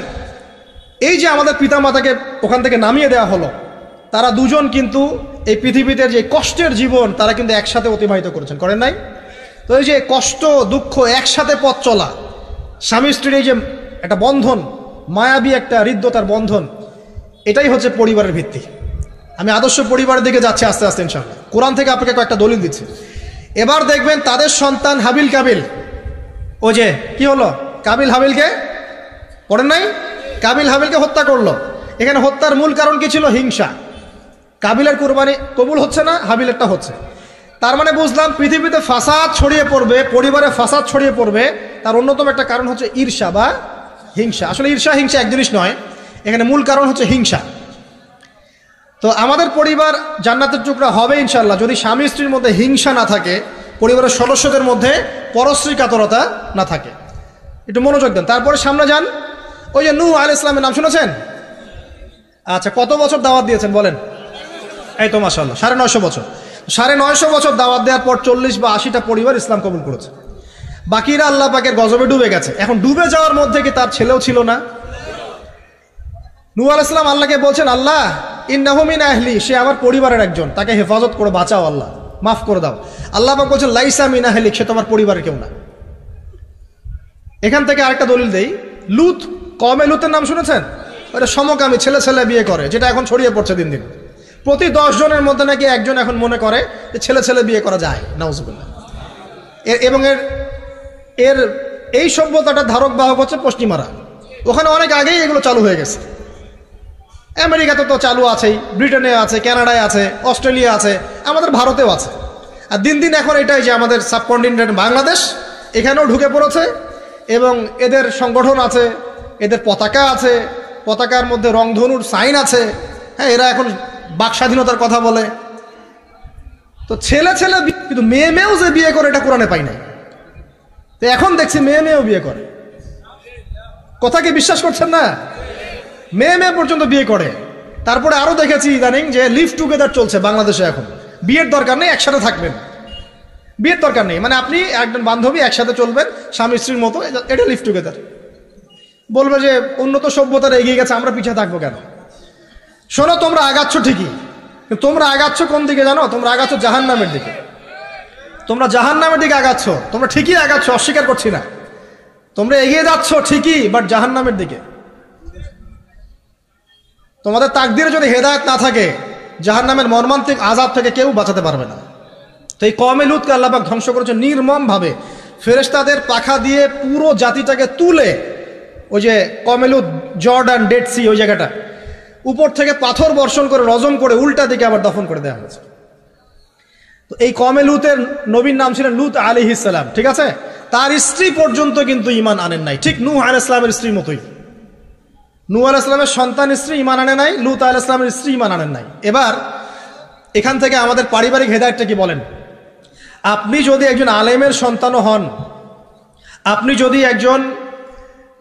এই যে আমাদের পিতামাতাকে ওখান থেকে নামিয়ে দেওয়া হলো, তারা দুজন কিন্তু এই পৃথিবীতে যে কষ্টের জীবন তারা কিন্তু একসাথে অতিবাহিত করেছেন, করেন নাই? তো এই যে কষ্ট, দুঃখ, একসাথে পথ চলা, স্বামী স্ত্রীর এই যে একটা বন্ধন, মায়াবী একটা হৃদ্যতার বন্ধন, এটাই হচ্ছে পরিবারের ভিত্তি। আমি আদর্শ পরিবারের দিকে যাচ্ছি আস্তে আস্তে ইনশাআল্লাহ। কোরআন থেকে আপনাকে কয়েকটা দলিল দিচ্ছি। এবার দেখবেন তাদের সন্তান হাবিল কাবিল, ও যে কি হলো, কাবিল হাবিলকে, পড়েন নাই? কাবিল হাবিলকে হত্যা করলো। এখানে হত্যার মূল কারণ কি ছিল? হিংসা। কাবিলের কুরবানি কবুল হচ্ছে না, হাবিলেরটা হচ্ছে। তার মানে বুঝলাম পৃথিবীতে ফাসাদ ছড়িয়ে পড়বে, পরিবারে ফাসাদ ছড়িয়ে পড়বে, তার অন্যতম একটা কারণ হচ্ছে ঈর্ষা বা হিংসা। আসলে ঈর্ষা হিংসা এক জিনিস নয়, এখানে মূল কারণ হচ্ছে হিংসা। তো আমাদের পরিবার জান্নাতের টুকরা হবে ইনশাআল্লাহ যদি স্বামী স্ত্রীর মধ্যে হিংসা না থাকে, পরিবারের সদস্যদের মধ্যে পরশ্রী কাতরতা না থাকে। একটু মনোযোগ দেন। তারপরে সামনে যান। ওই যে নূহ আলাইহিস সালামের নাম শুনেছেন? আচ্ছা, কত বছর দাওয়াত দিয়েছেন বলেন? এই তো মাশাআল্লাহ 950 বছর। 950 বছর দাওয়াত দেওয়ার পর 40 বা 80টা পরিবার ইসলাম কবুল করেছে। বাকিরা আল্লাহ পাকের গজবে ডুবে গেছে। এখন ডুবে যাওয়ার মধ্যে কি তার ছেলেও ছিল না? নূহ আলাইহিস সালাম আল্লাহকে বলছেন, আল্লাহ ইন্নাহু মিন আহলি, সে আমার পরিবারের একজন, তাকে হেফাজত করে বাঁচাও, আল্লাহ মাফ করে দাও। আল্লাহ পাক বলছেন লাইসা মিন আহলি, সে তোমার পরিবারের কেউ না। এখান থেকে আরেকটা দলিল দেই। লুত, কওমে লুতের নাম শুনেছেন? ওটা সমকামী, ছেলে ছেলে বিয়ে করে, যেটা এখন ছড়িয়ে পড়ছে দিন দিন। প্রতি 10 জনের মধ্যে নাকি একজন এখন মনে করে যে ছেলে ছেলে বিয়ে করা যায়, নাউজুবিল্লাহ। এবং এর এই সভ্যতাটার ধারক বাহক হচ্ছে পশ্চিমারা। ওখানে অনেক আগেই এগুলো চালু হয়ে গেছে। আমেরিকাতে তো চালু আছেই, ব্রিটেনে আছে, কানাডায় আছে, অস্ট্রেলিয়া আছে, আমাদের ভারতেও আছে। আর দিন দিন এখন এটাই যে আমাদের সাবকন্টিনেন্ট বাংলাদেশ, এখানেও ঢুকে পড়েছে। এবং এদের সংগঠন আছে, এদের পতাকা আছে, পতাকার মধ্যে রংধনুর সাইন আছে। হ্যাঁ, এরা এখন বাক স্বাধীনতার কথা বলে। তো ছেলে ছেলে, কিন্তু মেয়ে মেয়েও যে বিয়ে করে এটা কোরআনে পাই নাই। তো এখন দেখছি মেয়ে মেয়েও বিয়ে করে। কথা কি বিশ্বাস করছেন না? মেয়ে মেয়ে পর্যন্ত বিয়ে করে। তারপরে আরো দেখেছি ইদানিং যে লিভ টুগেদার চলছে বাংলাদেশে। এখন বিয়ের দরকার নেই, একসাথে থাকবেন, বিয়ের দরকার নেই। মানে আপনি একজন বান্ধবী একসাথে চলবেন স্বামী স্ত্রীর মতো, এটা লিভ টুগেদার। বলবে যে উন্নত সভ্যতার এগিয়ে গেছে, আমরা পিছিয়ে থাকবো কেন? শোনো, তোমরা আগাচ্ছ ঠিকই, কিন্তু তোমরা আগাচ্ছ কোন দিকে জানো? তোমরা আগাচ্ছ জাহান্নামের দিকে। তোমরা জাহান্নামের দিকে আগাচ্ছ। তোমরা ঠিকই আগাচ্ছ, অস্বীকার করছি না। তোমরা এগিয়ে যাচ্ছ ঠিকই, বাট জাহান্নামের দিকে। তোমাদের তাকদীরে যদি হেদায়েত না থাকে, জাহান্নামের মর্মান্তিক আযাব থেকে কেউ বাঁচাতে পারবে না। তো এই কওমে লুতকে আল্লাহ পাক ধ্বংস করেছেন নির্মমভাবে। ফেরেশতাদের পাখা দিয়ে পুরো জাতিটাকে তুলে, ওই যে কওমে লুত জর্ডান ডেড সি ওই জায়গাটা, উপর থেকে পাথর বর্ষণ করে রজম করে উল্টা দিকে আবার দফন করে দেওয়া হয়েছে। তো এই কওমে লুতের নবীর নাম ছিলেন লুত আলাইহিস সালাম, ঠিক আছে? তার স্ত্রী পর্যন্ত কিন্তু ঈমান আনেন নাই, ঠিক নূহ আলাইহিস সালামের স্ত্রীর মতোই। নূহ আলাইহিস সালামের সন্তান স্ত্রী ঈমান আনে নাই, লুত আলাইহিস সালামের স্ত্রী ঈমান আনেন নাই। এবার এখান থেকে আমাদের পারিবারিক হেদায়েতটা কি বলেন? আপনি যদি একজন আলেমের সন্তানও হন, আপনি যদি একজন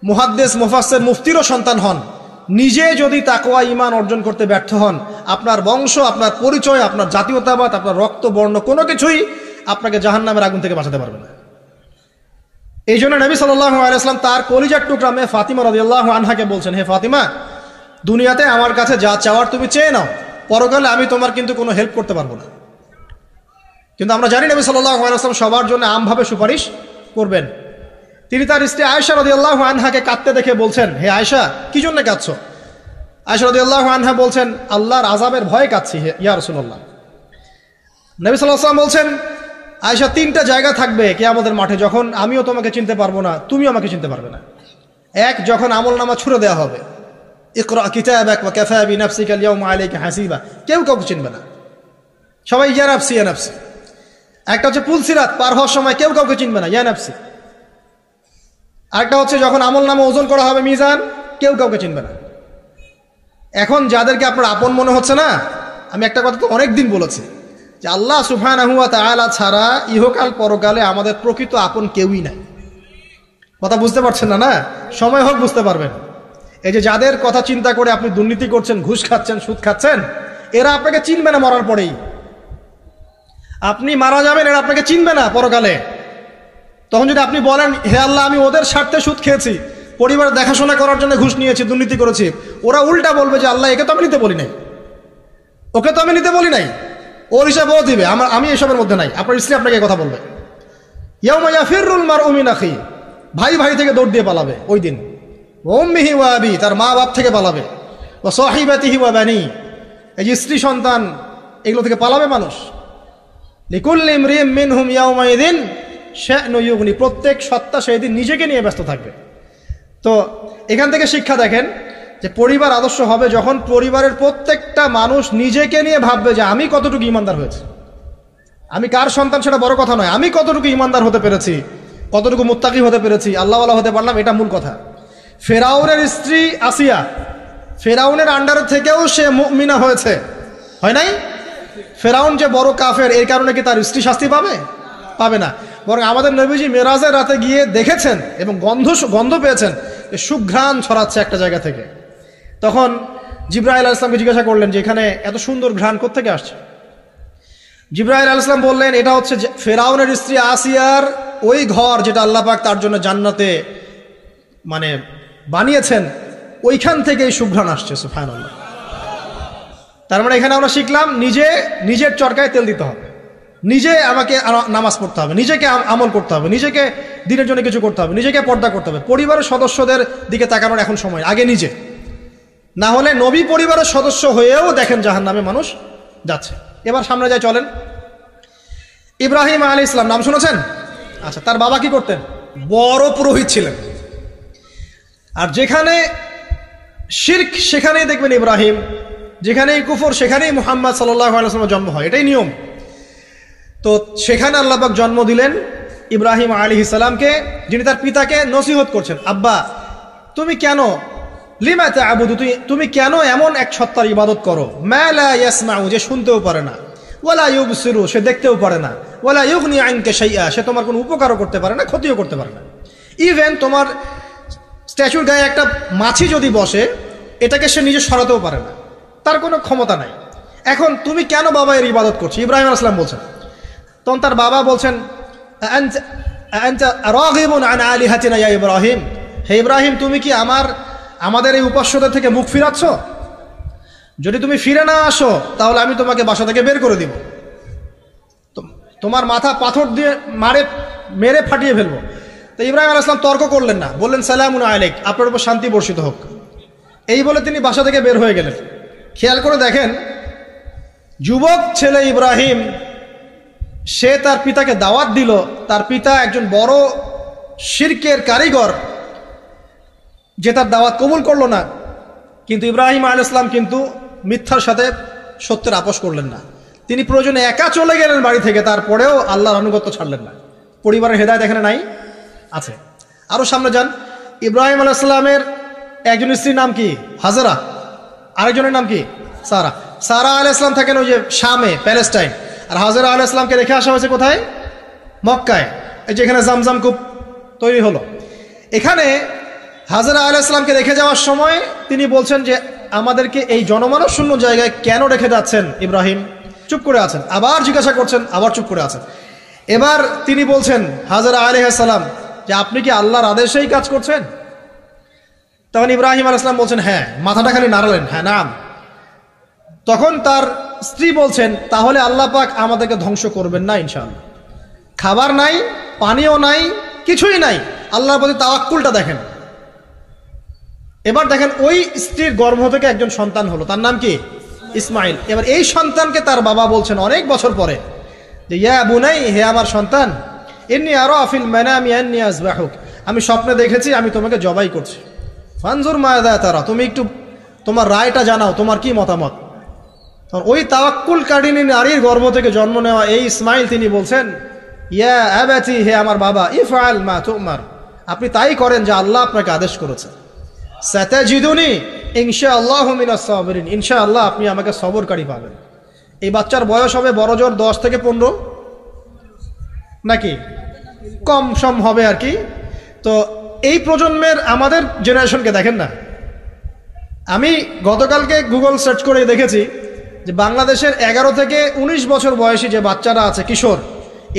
মুহাদ্দিস মুফাসসির মুফতিরও সন্তান হন, নিজে যদি তাকওয়া ঈমান অর্জন করতে ব্যর্থ হন, আপনার বংশ, আপনার পরিচয়, আপনার জাতীয়তাবাদ, আপনার রক্ত বর্ণ কোনো কিছুই আপনাকে জাহান্নামের আগুন থেকে বাঁচাতে পারবে না। এই জন্য নবী সাল্লাল্লাহু আলাইহি ওয়াসাল্লাম তার কলিজার টুকরা মেয়ে ফাতিমা রাদিয়াল্লাহু আনহাকে বলছেন, হে ফাতিমা, দুনিয়াতে আমার কাছে যা চাওয়ার তুমি চেয়ে নাও, পরকালে আমি তোমার কিন্তু কোনো হেল্প করতে পারবো না। কিন্তু আমরা জানি নবী সাল্লাল্লাহু আলাইহি ওয়াসাল্লাম সবার জন্য আমভাবে সুপারিশ করবেন। তিনি তার স্ত্রী আয়েশা রাদিয়াল্লাহু আনহাকে কাঁদতে দেখে বলছেন, হে আয়েশা, কি জন্য কাঁদছো? আয়েশা রাদিয়াল্লাহু আনহা বলছেন, আল্লাহর আযাবের ভয়ে কাঁদছি হে ইয়া রাসূলুল্লাহ। নবী সাল্লাল্লাহু আলাইহি ওয়াসাল্লাম বলছেন, আয়েশা, তিনটা জায়গা থাকবে কিয়ামতের মাঠে যখন আমিও তোমাকে চিনতে পারবো না, তুমিও আমাকে চিনতে পারবে না। এক, যখন আমলনামা ছুড়ে দেওয়া হবে, ইকরা কিতাবাক ওয়া কাফা বিনাফসিকা আল-ইয়াওমা আলাইকা হাসিবা, কেউ কাউকে চিনবে না, সবাই ইয়া নাফসি ইয়া নাফসি। একটা হচ্ছে পুলসিরাত পার হওয়ার সময় কেউ কাউকে চিনবে না, ইয়া নাফসি। আরেকটা হচ্ছে যখন আমলনামা ওজন করা হবে মিজান, কেউ কাউকে চিনবে না। এখন যাদেরকে আপনার আপন মনে হচ্ছে না, আমি একটা কথা তো অনেকদিন বলেছি যে আল্লাহ সুবহানাহু ওয়া তাআলা ছাড়া ইহকাল পরকালে আমাদের প্রকৃত আপন কেউই নাই। কথা বুঝতে পারছেন না? না, সময় হোক বুঝতে পারবেন। এই যে যাদের কথা চিন্তা করে আপনি দুর্নীতি করছেন, ঘুষ খাচ্ছেন, সুদ খাচ্ছেন, এরা আপনাকে চিনবে না মরার পরেই। আপনি মারা যাবেন, এরা আপনাকে চিনবে না পরকালে। তখন যদি আপনি বলেন, হে আল্লাহ, আমি ওদের স্বার্থে সুদ খেয়েছি, পরিবার দেখাশোনা করার জন্য ঘুষ নিয়েছি, দুর্নীতি করেছি, ওরা উল্টা বলবে যে আল্লাহ, একে তো আমি নিতে বলি নাই, ওকে তো আমি নিতে বলি নাই, ওর হিসাব ও দিবে, আমি এসবের মধ্যে নাই। আপনার স্ত্রী আপনাকে কথা বলবে, ইয়াউমা ইয়াফিরুল মারউ মিন আখি, ভাই ভাই থেকে দৌড় দিয়ে পালাবে ওই দিন। ওয়া উম্মিহি ওয়া আবি, তার মা বাপ থেকে পালাবে। ওয়া সাহিবাতিহি ওয়া বানি, এই যে স্ত্রী সন্তান, এগুলো থেকে পালাবে মানুষ। লিকুল্লি ইমরিইম মিনহুম ইয়াউমাইযিন শা'নু ইউগনি, প্রত্যেক সত্তা সেই দিন নিজেকে নিয়ে ব্যস্ত থাকবে। তো এখান থেকে শিক্ষা দেখেন যে পরিবার আদর্শ হবে যখন পরিবারের প্রত্যেকটা মানুষ নিজেকে নিয়ে ভাববে যে আমি কতটুকু ইমানদার হয়েছি। আমি কার সন্তান সেটা বড় কথা নয়, আমি কতটুকু ইমানদার হতে পেরেছি, কতটুকু মুত্তাকি হতে পেরেছি, আল্লাহওয়ালা হতে পারলাম, এটা মূল কথা। ফেরাউনের স্ত্রী আসিয়া ফেরাউনের আন্ডার থেকেও সে মুমিনা হয়েছে, হয় নাই? ফেরাউন যে বড় কাফের, এই কারণে কি তার স্ত্রী শাস্তি পাবে? পাবে না। বরং আমাদের নবীজি মেরাজের রাতে গিয়ে দেখেছেন এবং গন্ধ পেয়েছেন, সুঘ্রাণ ছড়াচ্ছে একটা জায়গা থেকে। তখন জিবরাইল আলাইহিস সালামকে জিজ্ঞাসা করলেন যে এখানে এত সুন্দর ঘ্রাণ কোত্থেকে আসছে? জিবরাইল আলাইহিস সালাম বললেন, এটা হচ্ছে ফেরাউনের স্ত্রী আসিয়ার ওই ঘর যেটা আল্লাহ পাক তার জন্য জান্নাতে মানে বানিয়েছেন, ওইখান থেকে এই সুঘ্রাণ আসছে। সুবহানাল্লাহ। তার মানে এখানে আমরা শিখলাম নিজের চরকায় তেল দিতে হবে, নিজে আমাকে নামাজ পড়তে হবে, নিজেকে আমল করতে হবে, নিজেকে দিনের জন্য কিছু করতে হবে, নিজেকে পর্দা করতে হবে। পরিবারের সদস্যদের দিকে তাকানোর এখন সময়, আগে নিজে। না হলে নবী পরিবারের সদস্য হয়েও দেখেন জাহান্নামে মানুষ যাচ্ছে। এবার সামনে যাই, চলেন। ইব্রাহিম আলাইহিস সালাম নাম শুনেছেন? আচ্ছা, তার বাবা কি করতেন? বড় পুরোহিত ছিলেন। আর যেখানে শিরক সেখানেই দেখবেন ইব্রাহিম, যেখানেই কুফর সেখানেই মুহাম্মদ সাল্লাল্লাহু আলাইহি ওয়াসাল্লামের জন্ম হয়, এটাই নিয়ম। তো সেখানে আল্লাহ পাক জন্ম দিলেন ইব্রাহিম আলাইহিস সালামকে, যিনি তার পিতাকে নসিহত করছেন, আব্বা তুমি কেন লিমা তা'বুদু, তুমি কেন এমন এক সত্তার ইবাদত করো, মা লা ইয়াসমাউ, যে শুনতেও পারে না, ওয়ালা ইউবসিরু, সে দেখতেও পারে না, ওয়ালা ইউগনি আনকা শাইআ, সে তোমার কোনো উপকারও করতে পারে না, ক্ষতিও করতে পারে না। ইভেন তোমার স্ট্যাচুর গায়ে একটা মাছি যদি বসে, এটাকে সে নিজে সরাতেও পারে না, তার কোনো ক্ষমতা নাই। এখন তুমি কেন বাবা এর ইবাদত করছো? ইব্রাহিম আলাইহিস সালাম বলছেন। তখন তার বাবা বলছেন, আনতা রাগিবুন আন আলিহাতিনা ইয়া ইব্রাহিম, হে ইব্রাহিম, তুমি কি আমাদের এই উপাস্যদের থেকে মুখ ফিরাচ্ছ? যদি তুমি ফিরে না আসো তাহলে আমি তোমাকে বাসা থেকে বের করে দিব, তোমার মাথা পাথর দিয়ে মেরে ফাটিয়ে ফেলবো। তো ইব্রাহিম আলাইহিস সালাম তর্ক করলেন না, বললেন সালামুন আলাইক, আপনার উপর শান্তি বর্ষিত হোক। এই বলে তিনি বাসা থেকে বের হয়ে গেলেন। খেয়াল করে দেখেন, যুবক ছেলে ইব্রাহিম সে তার পিতাকে দাওয়াত দিল, তার পিতা একজন বড় শিরকের কারিগর, যে তার দাওয়াত কবুল করলো না। কিন্তু ইব্রাহিম আলাইহিস সালাম কিন্তু মিথ্যার সাথে সত্যের আপোষ করলেন না। তিনি প্রয়োজনে একা চলে গেলেন বাড়ি থেকে, তারপরেও আল্লাহর আনুগত্য ছাড়লেন না। পরিবারের হেদায়েত এখানে নাই, আছে। আরও সামনে যান, ইব্রাহিম আলাইহিস সালামের একজন স্ত্রীর নাম কি? হাজেরা, আরেকজনের নাম কি? সারা। সারা আলাইহিস সালাম থাকেন ওই যে শামে, প্যালেস্টাইন, আর হাজেরা আলাইহিস সালামকে রেখে আসা হয়েছে কোথায়? মক্কায়, এই যে এখানে জামজাম কূপ তৈরি হলো। এখানে হাজেরা আলাইহিস সালামকে রেখে যাওয়ার সময় তিনি বলছেন যে আমাদেরকে এই জনমানব শূন্য জায়গায় কেন রেখে যাচ্ছেন ইব্রাহিম? চুপ করে আছেন, আবার জিজ্ঞাসা করছেন, আবার চুপ করে আছেন। এবার তিনি বলছেন হাজেরা আলাইহিস সালাম যে আপনি কি আল্লাহর আদেশেই কাজ করছেন? তখন ইব্রাহিম আলাইহিস সালাম বলছেন হ্যাঁ, মাথাটা খালি নাড়ালেন, হ্যাঁ নাম। তখন তার স্ত্রী বলছেন তাহলে আল্লাহ পাক আমাদেরকে ধ্বংস করবেন না ইনশাআল্লাহ। খাবার নাই, পানিও নাই, কিছুই নাই, আল্লাহর প্রতি তাওয়াক্কুলটা দেখেন। এবার দেখেন ওই স্ত্রীর গর্ভ থেকে একজন সন্তান হলো, তার নাম কি? ইসমাইল। এবার এই সন্তানকে তার বাবা বলছেন অনেক বছর পরে যে ইয়া বুনাই, হে আমার সন্তান, ইন্নী আরা ফিল মানামি আন্নী আযবাহুক, আমি স্বপ্নে দেখেছি আমি তোমাকে জবাই করছি। ফানজুর মাযা তারা, তুমি একটু তোমার রায়টা জানাও, তোমার কি মতামত। তখন ওই তাওয়াক্কুলকারিনী নারীর গর্ভ থেকে জন্ম নেওয়া এই ইসমাইল তিনি বলছেন ইয়া আবাতি, হে আমার বাবা, ইফআল মা তুমার, আপনি তাই করেন যা আল্লাহ আপনাকে আদেশ করেছে। সাতাজিদুনি ইনশাআল্লাহু মিনাস সাবিরিন, ইনশাআল্লাহ আপনি আমাকে সবরকারী পাবেন। এই বাচ্চার বয়স হবে বড়জোর 10 থেকে 15, নাকি কম সম হবে আর কি। তো এই প্রজন্মের আমাদের জেনারেশনকে দেখেন না, আমি গতকালকে গুগল সার্চ করে দেখেছি যে বাংলাদেশের 11 থেকে 19 বছর বয়সী যে বাচ্চারা আছে, কিশোর,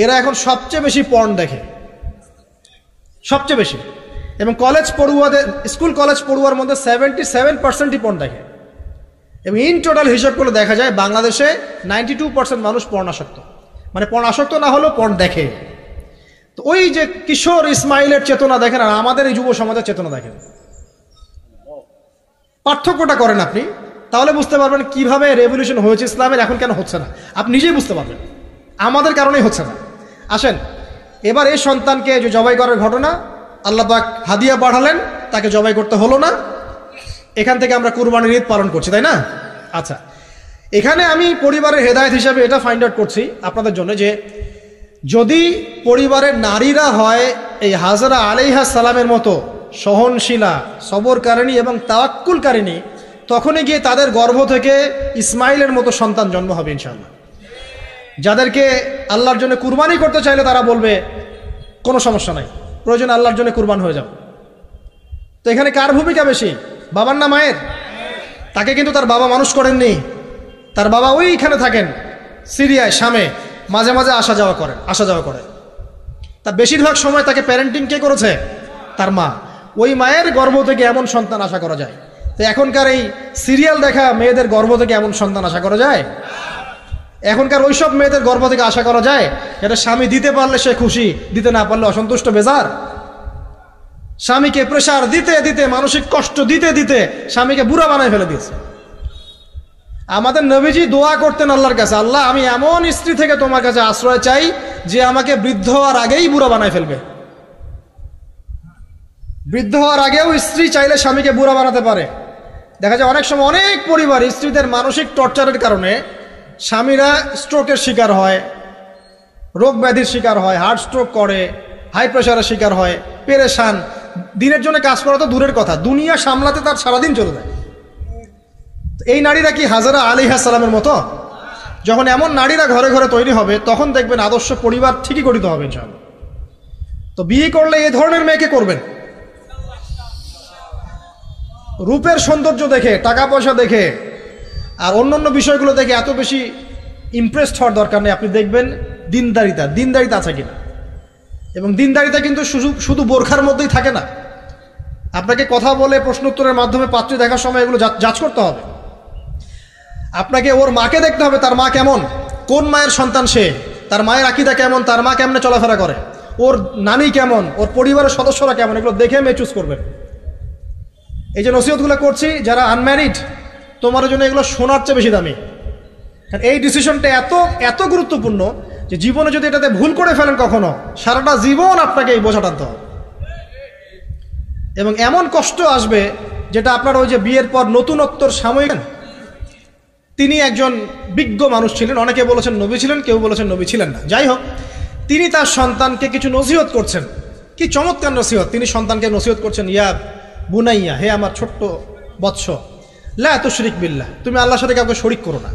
এরা এখন সবচেয়ে বেশি পর্ন দেখে, সবচেয়ে বেশি। এবং কলেজ পড়ুয়াদের, স্কুল কলেজ পড়ুয়ার মধ্যে 77%ই পর্ন দেখে। এবং ইন টোটাল হিসাব করলে দেখা যায় বাংলাদেশে 92% মানুষ পর্ন আসক্ত, মানে পর্ন আসক্ত না হলেও পর্ন দেখে। তো ওই যে কিশোর ইসমাইলের চেতনা দেখেন আর আমাদের এই যুব সমাজের চেতনা দেখেন, পার্থক্যটা করেন আপনি, তাহলে বুঝতে পারবেন কিভাবে রেভলিউশন হয়েছে ইসলামের, এখন কেন হচ্ছে না আপনি নিজেই বুঝতে পারবেন, আমাদের কারণেই হচ্ছে না। আসেন এবার এই সন্তানকে যে জবাই করার ঘটনা, আল্লাহ পাক হাদিয়া পাঠালেন, তাকে জবাই করতে হলো না। এখান থেকে আমরা কুরবানির ঈদ পালন করছি, তাই না? আচ্ছা, এখানে আমি পরিবারের হেদায়েত হিসাবে এটা ফাইন্ড আউট করছি আপনাদের জন্য যে যদি পরিবারের নারীরা হয় এই হাজরা আলাইহিস সালামের মতো সহনশীলা, সবরকারিণী এবং তাওয়াক্কুলকারিণী, তখনই গিয়ে তাদের গর্ভ থেকে ইসমাইলের মতো সন্তান জন্ম হবে ইনশাআল্লাহ। যাদেরকে আল্লাহর জন্য কুরবানি করতে চাইলে তারা বলবে কোনো সমস্যা নাই, প্রয়োজন আল্লাহর জন্য কুরবান হয়ে যাও। তো এখানে কার ভূমিকা বেশি, বাবার না মায়ের? তাকে কিন্তু তার বাবা মানুষ করেননি, তার বাবা ওইখানে থাকেন সিরিয়ায়, শামে, মাঝে মাঝে আসা যাওয়া করে। তার বেশিরভাগ সময় তাকে প্যারেন্টিং কে করেছে? তার মা। ওই মায়ের গর্ভ থেকে এমন সন্তান আশা করা যায়? তো এখনকার এই সিরিয়াল দেখা মেয়েদের গর্ভ থেকে এমন সন্তান আশা করা যায়? এখনকার ওইসব মেয়েদের গর্ভ থেকে আশা করা যায় এটা স্বামী দিতে পারলে সে খুশি, দিতে না পারলে অসন্তুষ্ট, বেজার। স্বামীকে প্রেসার দিতে দিতে, মানসিক কষ্ট দিতে দিতে স্বামীকে বুড়া বানায় ফেলে দিয়েছে। আমাদের নবীজি দোয়া করতেন আল্লাহর কাছে, আল্লাহ আমি এমন স্ত্রী থেকে তোমার কাছে আশ্রয় চাই যে আমাকে বৃদ্ধ হওয়ার আগেই বুড়া বানায় ফেলবে। বৃদ্ধ হওয়ার আগেও স্ত্রী চাইলে স্বামীকে বুড়া বানাতে পারে। দেখা যায় অনেক সময় অনেক পরিবার স্ত্রীদের মানসিক টর্চারের কারণে স্বামীরা স্ট্রোকের শিকার হয়, রোগ ব্যাধির শিকার হয়, হার্ট স্ট্রোক করে, হাই প্রেশারের শিকার হয়, পেরেশান। দিনের জন্য কাজ করা তো দূরের কথা, দুনিয়া সামলাতে তার সারাদিন চলে যায়। এই নারীরা কি হাজরা আলাইহিস সালামের মতো? যখন এমন নারীরা ঘরে ঘরে তৈরি হবে তখন দেখবেন আদর্শ পরিবার ঠিকই গঠিত হবে ইনশাআল্লাহ। তো বিয়ে করলে এই ধরনের মেয়েকে করবেন, রূপের সৌন্দর্য দেখে, টাকা পয়সা দেখে আর অন্যান্য বিষয়গুলো দেখে এত বেশি ইমপ্রেসড হওয়ার দরকার নেই। আপনি দেখবেন দিনদারিতা আছে কিনা। এবং দিনদারিতা কিন্তু শুধু বোরখার মধ্যেই থাকে না, আপনাকে কথা বলে প্রশ্ন উত্তরের মাধ্যমে পাত্রী দেখার সময় এগুলো যাচ করতে হবে। আপনাকে ওর মাকে দেখতে হবে, তার মা কেমন, কোন মায়ের সন্তান সে, তার মায়ের আকীদা কেমন, তার মা কেমনে চলাফেরা করে, ওর নানি কেমন, ওর পরিবারের সদস্যরা কেমন, এগুলো দেখে মেয়ে চুজ করবেন। এই যে নসিহতগুলো করছি, যারা আনম্যারিড তোমার জন্য এগুলো শোনার চেয়ে বেশি দামি। এই ডিসিশনটা এত এত গুরুত্বপূর্ণ যে জীবনে যদি এটাতে ভুল করে ফেলেন কখনো, সারাটা জীবন আপনাকে এই বোঝা টানতে হবে, এবং এমন কষ্ট আসবে যেটা আপনার ওই যে বিয়ের পর নতুনত্বর সাময়িক। তিনি একজন বিজ্ঞ মানুষ ছিলেন, অনেকে বলেছেন নবী ছিলেন, কেউ বলেছেন নবী ছিলেন না। যাই হোক, তিনি তার সন্তানকে কিছু নসিহত করছেন। কি চমৎকার নসিহত! তিনি সন্তানকে নসিহত করছেন, ইয়া বুনাইয়া, হে আমার ছোট্ট বৎস, লা তুশরিক বিল্লাহ, তুমি আল্লাহর সাথে কাউকে শরিক করো না।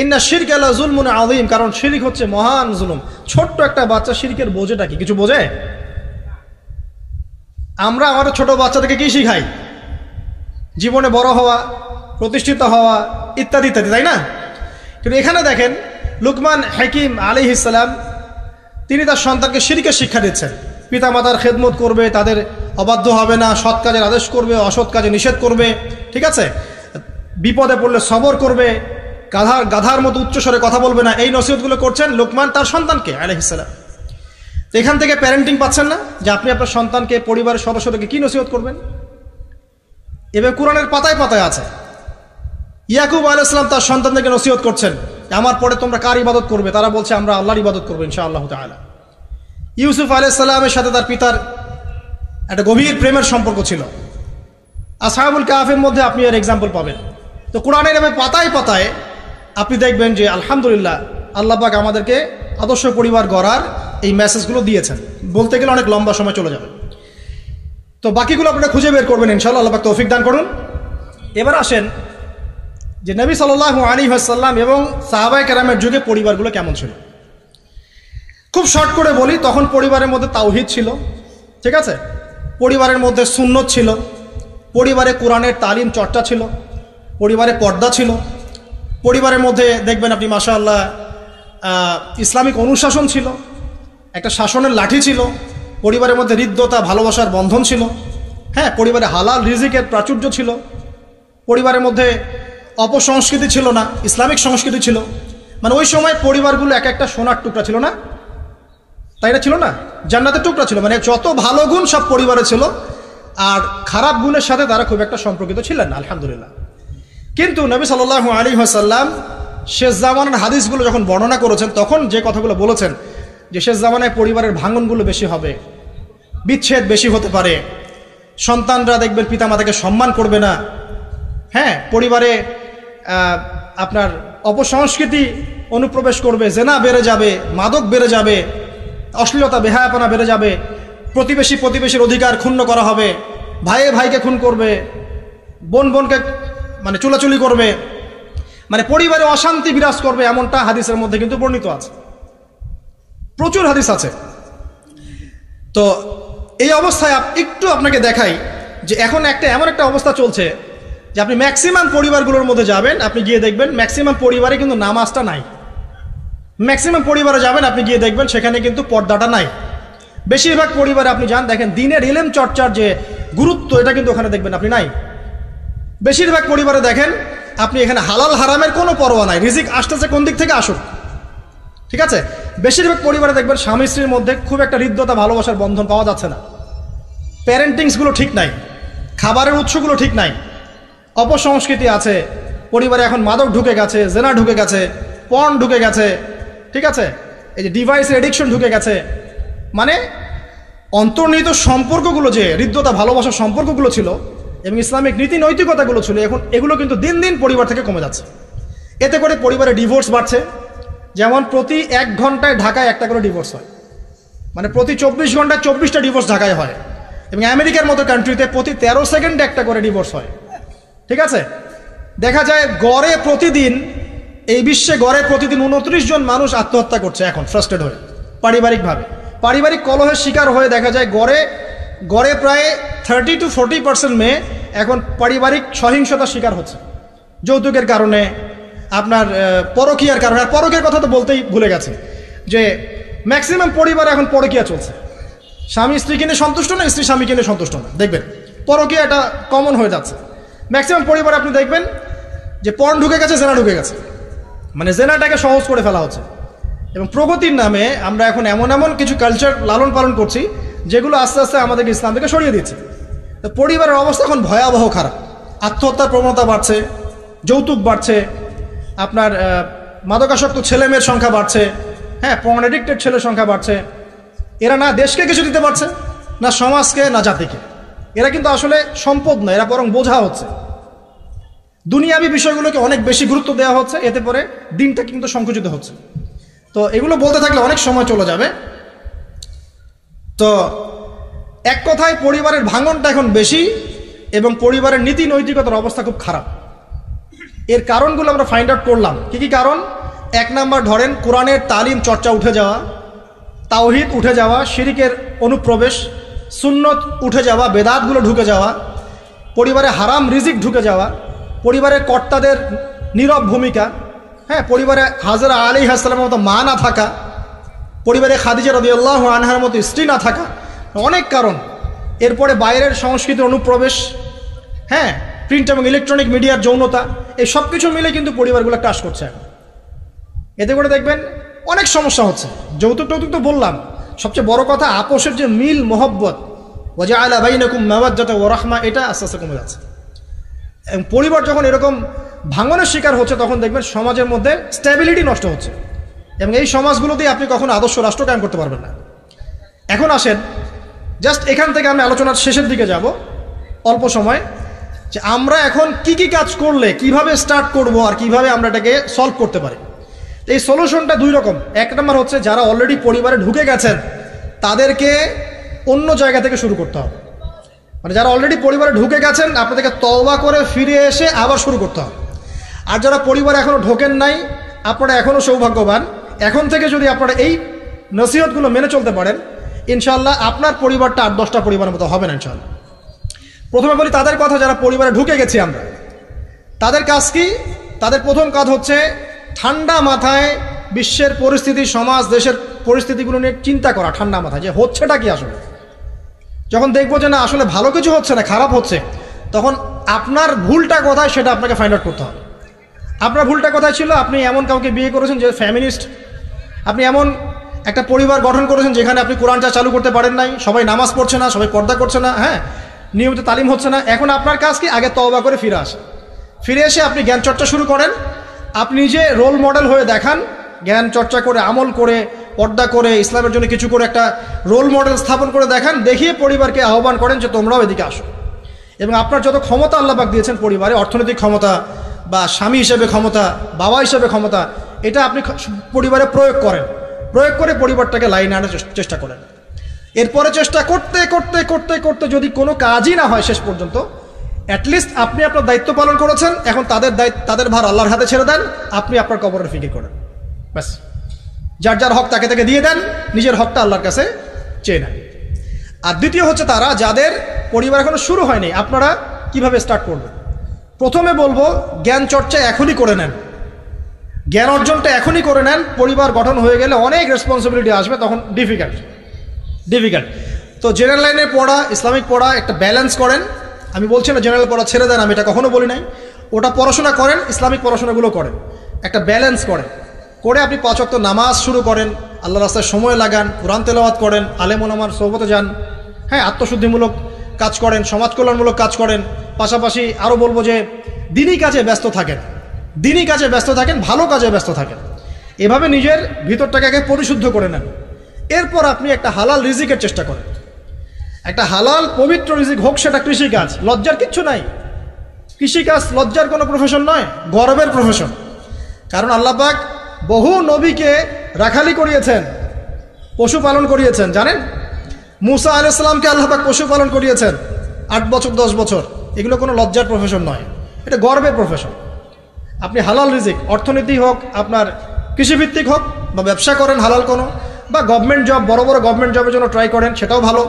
ইন্না শিরকা লা যুলমুন আযীম, কারণ শিরক হচ্ছে মহান জুলুম। ছোট্ট একটা বাচ্চা শিরকের বোঝেটা কি কিছু বোঝে? আমরা আমাদের ছোট বাচ্চাদেরকে কি শিখাই? জীবনে বড় হওয়া, প্রতিষ্ঠিত হওয়া, ইত্যাদি ইত্যাদি, তাই না? কিন্তু এখানে দেখেন লুকমান হাকিম আলাইহিস সালাম, তিনি তার সন্তানকে শিরকের শিক্ষা দিচ্ছেন। পিতামাতার খেদমত করবে, তাদের অবাধ্য হবে না, সৎ কাজের আদেশ করবে, অসৎ কাজে নিষেধ করবে, ঠিক আছে? বিপদে পড়লে সবর করবে, গাধার মতো উচ্চস্বরে কথা বলবে না। এই নসিহতগুলো করছেন লুকমান তার সন্তানকে আলাইহিস সালাম। তো এখান থেকে প্যারেন্টিং পাচ্ছেন না, যে আপনি আপনার সন্তানকে, পরিবারের সদস্যদেরকে কি নসিহত করবেন? এবার কোরআনের পাতায় পাতায় আছে। ইয়াকুব আলাইহিস সালাম তার সন্তানদেরকে নসিহত করছেন, আমার পরে তোমরা কার ইবাদত করবে? তারা বলছে আমরা আল্লাহর ইবাদত করবো ইনশাআল্লাহ তাআলা। ইউসুফ আলাইহিস সালামের সাথে তার পিতার একটা গভীর প্রেমের সম্পর্ক ছিল। আসহাবুল কাহফের মধ্যে আপনি এর এক্সাম্পল পাবেন। তো কোরআনের এভাবে পাতায় পাতায় আপনি দেখবেন যে আলহামদুলিল্লাহ আল্লাহ পাক আমাদেরকে আদর্শ পরিবার গড়ার এই মেসেজগুলো দিয়েছেন। বলতে গেলে অনেক লম্বা সময় চলে যাবে, তো বাকিগুলো আপনারা খুঁজে বের করবেন ইনশাআল্লাহ। আল্লাহ পাক তৌফিক দান করুন। এবার আসেন যে নবী সাল্লাল্লাহু আলাইহি ওয়াসাল্লাম এবং সাহাবায়ে কেরামের যুগে পরিবারগুলো কেমন ছিল। খুব শর্ট করে বলি, তখন পরিবারের মধ্যে তাওহীদ ছিল, ঠিক আছে? পরিবারের মধ্যে সুন্নত ছিল, পরিবারে কোরআনের তালিম চর্চা ছিল, পরিবারে পর্দা ছিল, পরিবারের মধ্যে দেখবেন আপনি মাশাআল্লাহ ইসলামিক অনুশাসন ছিল, একটা শাসনের লাঠি ছিল, পরিবারের মধ্যে হৃদ্যতা, ভালোবাসার বন্ধন ছিল, হ্যাঁ, পরিবারে হালাল রিজিকের প্রাচুর্য ছিল, পরিবারের মধ্যে অপসংস্কৃতি ছিল না, ইসলামিক সংস্কৃতি ছিল। মানে ওই সময় পরিবারগুলো এক একটা সোনার টুকরা ছিল না, তাই না? ছিল না, জান্নাতের টুকরা ছিল। মানে যত ভালো গুণ সব পরিবারে ছিল, আর খারাপ গুণের সাথে তারা খুব একটা সম্পর্কিত ছিলেন না, আলহামদুলিল্লাহ। কিন্তু নবী সাল্লাল্লাহু আলাইহি ওয়াসাল্লাম শেষ জামানার হাদিসগুলো যখন বর্ণনা করেছেন, তখন যে কথাগুলো বলেছেন যে শেষ জামানায় পরিবারের ভাঙনগুলো বেশি হবে, বিচ্ছেদ বেশি হতে পারে, সন্তানরা দেখবেন পিতামাতাকে সম্মান করবে না, হ্যাঁ, পরিবারে আপনার অপসংস্কৃতি অনুপ্রবেশ করবে, জেনা বেড়ে যাবে, মাদক বেড়ে যাবে, অশ্লীলতা বেহায়াপনা বেড়ে যাবে, প্রতিবেশীর অধিকার ক্ষুণ্ণ করা হবে, ভাইয়ে ভাইকে খুন করবে, বোন বোনকে মানে চুলাচুলি করবে, মানে পরিবারে অশান্তি বিরাজ করবে, এমনটা হাদিসের মধ্যে কিন্তু বর্ণিত আছে, প্রচুর হাদিস আছে। তো এই অবস্থায় একটু আপনাকে দেখাই যে এখন এমন একটা অবস্থা চলছে যে আপনি ম্যাক্সিমাম পরিবারগুলোর মধ্যে যাবেন, আপনি গিয়ে দেখবেন ম্যাক্সিমাম পরিবারে কিন্তু নামাজটা নাই। ম্যাক্সিমাম পরিবারে যাবেন, আপনি গিয়ে দেখবেন সেখানে কিন্তু পর্দাটা নাই। বেশিরভাগ পরিবারে আপনি যান, দেখেন দিনের ইলম চর্চার যে গুরুত্ব, এটা কিন্তু ওখানে দেখবেন আপনি নাই। বেশিরভাগ পরিবারে দেখেন আপনি এখানে হালাল হারামের কোনো পরোয়া নাই, রিজিক আসতেছে কোন দিক থেকে আসুক, ঠিক আছে? বেশিরভাগ পরিবারে দেখবেন স্বামী স্ত্রীর মধ্যে খুব একটা হৃদ্যতা, ভালোবাসার বন্ধন পাওয়া যাচ্ছে না, প্যারেন্টিংসগুলো ঠিক নাই, খাবারের উৎসগুলো ঠিক নাই, অপসংস্কৃতি আছে পরিবারে, এখন মাদক ঢুকে গেছে, জেনা ঢুকে গেছে, পর্ন ঢুকে গেছে, ঠিক আছে? এই যে ডিভাইসের এডিকশন ঢুকে গেছে। মানে অন্তর্নিহিত সম্পর্কগুলো, যে হৃদ্যতা ভালোবাসার সম্পর্কগুলো ছিল এবং ইসলামিক নীতি নৈতিকতাগুলো ছিল, এখন এগুলো কিন্তু দিন দিন পরিবার থেকে কমে যাচ্ছে। এতে করে পরিবারে ডিভোর্স বাড়ছে। যেমন প্রতি 1 ঘন্টায় ঢাকায় একটা করে ডিভোর্স হয়, মানে প্রতি 24 ঘন্টায় 24টা ডিভোর্স ঢাকায় হয়, এবং আমেরিকার মতো কান্ট্রিতে প্রতি 13 সেকেন্ডে একটা করে ডিভোর্স হয়, ঠিক আছে? দেখা যায় গড়ে প্রতিদিন, এই বিশ্বে গড়ে প্রতিদিন 29 জন মানুষ আত্মহত্যা করছে এখন ফ্রাস্ট্রেট হয়ে, পারিবারিকভাবে, পারিবারিক কলহের শিকার হয়ে। দেখা যায় গড়ে প্রায় 30 to 40% মেয়ে এখন পারিবারিক সহিংসতার শিকার হচ্ছে, যৌতুকের কারণে, আপনার পরকীয়ার কারণে। আর পরকীয়ার কথা তো বলতেই ভুলে গেছে যে ম্যাক্সিমাম পরিবারে এখন পরকীয়া চলছে, স্বামী স্ত্রীকে নিয়ে সন্তুষ্ট না, স্ত্রী স্বামীকে নিয়ে সন্তুষ্ট না, দেখবেন পরকীয়া এটা কমন হয়ে যাচ্ছে। ম্যাক্সিমাম পরিবারে আপনি দেখবেন যে পর্ন ঢুকে গেছে, জেনা ঢুকে গেছে, মানে জেনাটাকে সহজ করে ফেলা হচ্ছে। এবং প্রগতির নামে আমরা এখন এমন কিছু কালচার লালন পালন করছি যেগুলো আস্তে আস্তে আমাদেরকে ইসলাম থেকে সরিয়ে দিচ্ছে। তো পরিবারের অবস্থা এখন ভয়াবহ খারাপ, আত্মহত্যার প্রবণতা বাড়ছে, যৌতুক বাড়ছে, আপনার মাদকাসক্ত ছেলে মেয়ের সংখ্যা বাড়ছে, হ্যাঁ, পর্ন অ্যাডিক্টেড ছেলের সংখ্যা বাড়ছে। এরা না দেশকে কিছু দিতে পারছে, না সমাজকে, না জাতিকে। এরা কিন্তু আসলে সম্পদ নয়, এরা বরং বোঝা হচ্ছে। দুনিয়াবি বিষয়গুলোকে অনেক বেশি গুরুত্ব দেওয়া হচ্ছে, এতে করে দিনটা কিন্তু সংকুচিত হচ্ছে। তো এগুলো বলতে থাকলে অনেক সময় চলে যাবে। তো এক কথায় পরিবারের ভাঙনটা এখন বেশি এবং পরিবারের নীতি নৈতিকতার অবস্থা খুব খারাপ। এর কারণগুলো আমরা ফাইন্ড আউট করলাম। কি কি কারণ? এক নাম্বার ধরেন কোরআনের তালিম চর্চা উঠে যাওয়া, তাওহীদ উঠে যাওয়া, শিরিকের অনুপ্রবেশ, সুন্নত উঠে যাওয়া, বেদাতগুলো ঢুকে যাওয়া, পরিবারে হারাম রিজিক ঢুকে যাওয়া, পরিবারের কর্তাদের নীরব ভূমিকা, হ্যাঁ, পরিবারে হাজরা আলাইহিস সালামের মতো মা না থাকা, পরিবারে খাদিজা রাদিয়াল্লাহু আনহার মতো স্ত্রী না থাকা, অনেক কারণ। এরপরে বাইরের সংস্কৃতির অনুপ্রবেশ, হ্যাঁ, প্রিন্ট এবং ইলেকট্রনিক মিডিয়ার যৌনতা, এই সব কিছু মিলে কিন্তু পরিবারগুলো ক্রাশ করছে এখন। এতে করে দেখবেন অনেক সমস্যা হচ্ছে। যৌতুক টৌতুক তো বললাম, সবচেয়ে বড় কথা আপোষের যে মিল মোহব্বত, ওয়াজআলা বাইনাকুম মাওয়াজ্জাতা ওয়া রাহমা, এটা আস্তে আস্তে কমে যাচ্ছে। এবং পরিবার যখন এরকম ভাঙনের শিকার হচ্ছে, তখন দেখবেন সমাজের মধ্যে স্ট্যাবিলিটি নষ্ট হচ্ছে এবং এই সমাজগুলোতেই আপনি কখনো আদর্শ রাষ্ট্র কায়েম করতে পারবেন না। এখন আসেন, জাস্ট এখান থেকে আমি আলোচনার শেষের দিকে যাব অল্প সময়, যে আমরা এখন কি কি কাজ করলে কিভাবে স্টার্ট করব আর কিভাবে আমরা এটাকে সলভ করতে পারি। এই সলিউশনটা দুই রকম। এক নম্বর হচ্ছে যারা অলরেডি পরিবারে ঢুকে গেছেন তাদেরকে অন্য জায়গা থেকে শুরু করতে হবে। মানে যারা অলরেডি পরিবারে ঢুকে গেছেন আপনাদেরকে তওবা করে ফিরে এসে আবার শুরু করতে হবে। আর যারা পরিবারে এখনও ঢোকেন নাই, আপনারা এখনও সৌভাগ্যবান। এখন থেকে যদি আপনারা এই নসিহতগুলো মেনে চলতে পারেন, ইনশাআল্লাহ আপনার পরিবারটা 8-10টা পরিবারের মতো হবে না ইনশাআল্লাহ। প্রথমে বলি তাদের কথা, যারা পরিবারে ঢুকে গেছি আমরা, তাদের কাজ কি? তাদের প্রথম কাজ হচ্ছে ঠান্ডা মাথায় বিশ্বের পরিস্থিতি, সমাজ দেশের পরিস্থিতিগুলো নিয়ে চিন্তা করা, ঠান্ডা মাথায় যে হচ্ছেটা কি আসলে। যখন দেখবো যে না আসলে ভালো কিছু হচ্ছে না, খারাপ হচ্ছে, তখন আপনার ভুলটা কোথায় সেটা আপনাকে ফাইন্ড আউট করতে হবে। আপনার ভুলটা কোথায় ছিল? আপনি এমন কাউকে বিয়ে করেছেন যে ফ্যামিনিস্ট, আপনি এমন একটা পরিবার গঠন করেছেন যেখানে আপনি কোরআনটা চালু করতে পারেন নাই, সবাই নামাজ পড়ছে না, সবাই পর্দা করছে না, হ্যাঁ, নিয়মিত তালিম হচ্ছে না। এখন আপনার কাজ কি? আগে তওবা করে ফিরে আসে, ফিরে এসে আপনি জ্ঞান চর্চা শুরু করেন। আপনি নিজে রোল মডেল হয়ে দেখান, জ্ঞান চর্চা করে, আমল করে, পর্দা করে, ইসলামের জন্য কিছু করে একটা রোল মডেল স্থাপন করে দেখান, দেখিয়ে পরিবারকে আহ্বান করেন যে তোমরাও এদিকে আসো। এবং আপনার যত ক্ষমতা আল্লাহ পাক দিয়েছেন পরিবারে, অর্থনৈতিক ক্ষমতা বা স্বামী হিসেবে ক্ষমতা, বাবা হিসেবে ক্ষমতা, এটা আপনি পরিবারে প্রয়োগ করেন, প্রয়োগ করে পরিবারটাকে লাইনে আনার চেষ্টা করেন। এরপরে চেষ্টা করতে করতে করতে করতে যদি কোনো কাজই না হয় শেষ পর্যন্ত, অ্যাটলিস্ট আপনি আপনার দায়িত্ব পালন করেছেন। এখন তাদের ভার আল্লাহর হাতে ছেড়ে দেন, আপনি আপনার কবরের ফিকির করেন, ব্যাস। যার যার হক তাকে তাকে দিয়ে দেন, নিজের হকটা আল্লাহর কাছে চেয়ে নেন। আর দ্বিতীয় হচ্ছে তারা যাদের পরিবার এখনো শুরু হয়নি, আপনারা কিভাবে স্টার্ট করবেন? প্রথমে বলবো জ্ঞান চর্চা এখনই করে নেন, জ্ঞান অর্জনটা এখনই করে নেন। পরিবার গঠন হয়ে গেলে অনেক রেসপন্সিবিলিটি আসবে, তখন ডিফিকাল্ট। তো জেনারেল লাইনে পড়া, ইসলামিক পড়া একটা ব্যালেন্স করেন। আমি বলছি না জেনারেল পড়া ছেড়ে দেন, আমি এটা কখনো বলি নাই। ওটা পড়াশোনা করেন, ইসলামিক পড়াশোনাগুলো করেন, একটা ব্যালেন্স করেন। করে আপনি 5 ওয়াক্ত নামাজ শুরু করেন, আল্লাহ রাস্তায় সময় লাগান, কোরআন তেলাওয়াত করেন, আলেম ওলামার সোহবতে যান, হ্যাঁ, আত্মশুদ্ধিমূলক কাজ করেন, সমাজ কল্যাণমূলক কাজ করেন। পাশাপাশি আরও বলবো যে দিনই কাজে ব্যস্ত থাকেন, দিনই কাজে ব্যস্ত থাকেন, ভালো কাজে ব্যস্ত থাকেন। এভাবে নিজের ভিতরটাকে আগে পরিশুদ্ধ করে নেন। এরপর আপনি একটা হালাল রিজিকের চেষ্টা করেন, একটা হালাল পবিত্র রিজিক হোক, সেটা কৃষিকাজ। লজ্জার কিচ্ছু নাই, কৃষিকাজ লজ্জার কোনো প্রফেশন নয়, গর্বের প্রফেশন। কারণ আল্লাহ পাক বহু নবীকে রাখালি করিয়েছেন, পশুপালন করিয়েছেন। জানেন, মুসা আলাইহিস সালামকে আল্লাহ পাক পশুপালন করিয়েছেন 8 বছর 10 বছর। এগুলো কোনো লজ্জার প্রফেশন নয়, এটা গর্বের প্রফেশন। আপনি হালাল রিজিক, অর্থনীতি হোক, আপনার কৃষিভিত্তিক হোক, বা ব্যবসা করেন হালাল কোনো, বা গভর্নমেন্ট জব, বড় বড় গভর্নমেন্ট জবের জন্য ট্রাই করেন, সেটাও ভালো।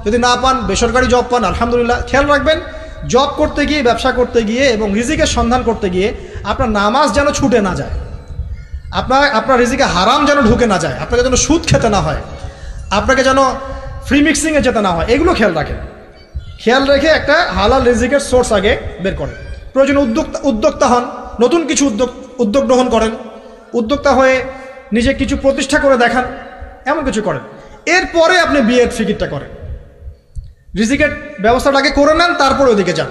যদি না পান, বেসরকারি জব পান, আলহামদুলিল্লাহ। খেয়াল রাখবেন, জব করতে গিয়ে, ব্যবসা করতে গিয়ে এবং রিজিকের সন্ধান করতে গিয়ে আপনার নামাজ যেন ছুটে না যায়, আপনার রিজিকে হারাম যেন ঢুকে না যায়, আপনাকে যেন সুদ খেতে না হয়, আপনাকে যেন ফ্রি মিক্সিংয়ে যেতে না হয়, এগুলো খেয়াল রাখেন। খেয়াল রেখে একটা হালাল রিজিকের সোর্স আগে বের করেন। প্রয়োজনে উদ্যোক্তা হন, নতুন কিছু উদ্যোগ গ্রহণ করেন, উদ্যোক্তা হয়ে নিজে কিছু প্রতিষ্ঠা করে দেখান, এমন কিছু করেন। এরপরে আপনি বিয়ের ফিকিরটা করেন, রিজিকের ব্যবস্থাটাকে করে নেন, তারপরে ওদিকে যান।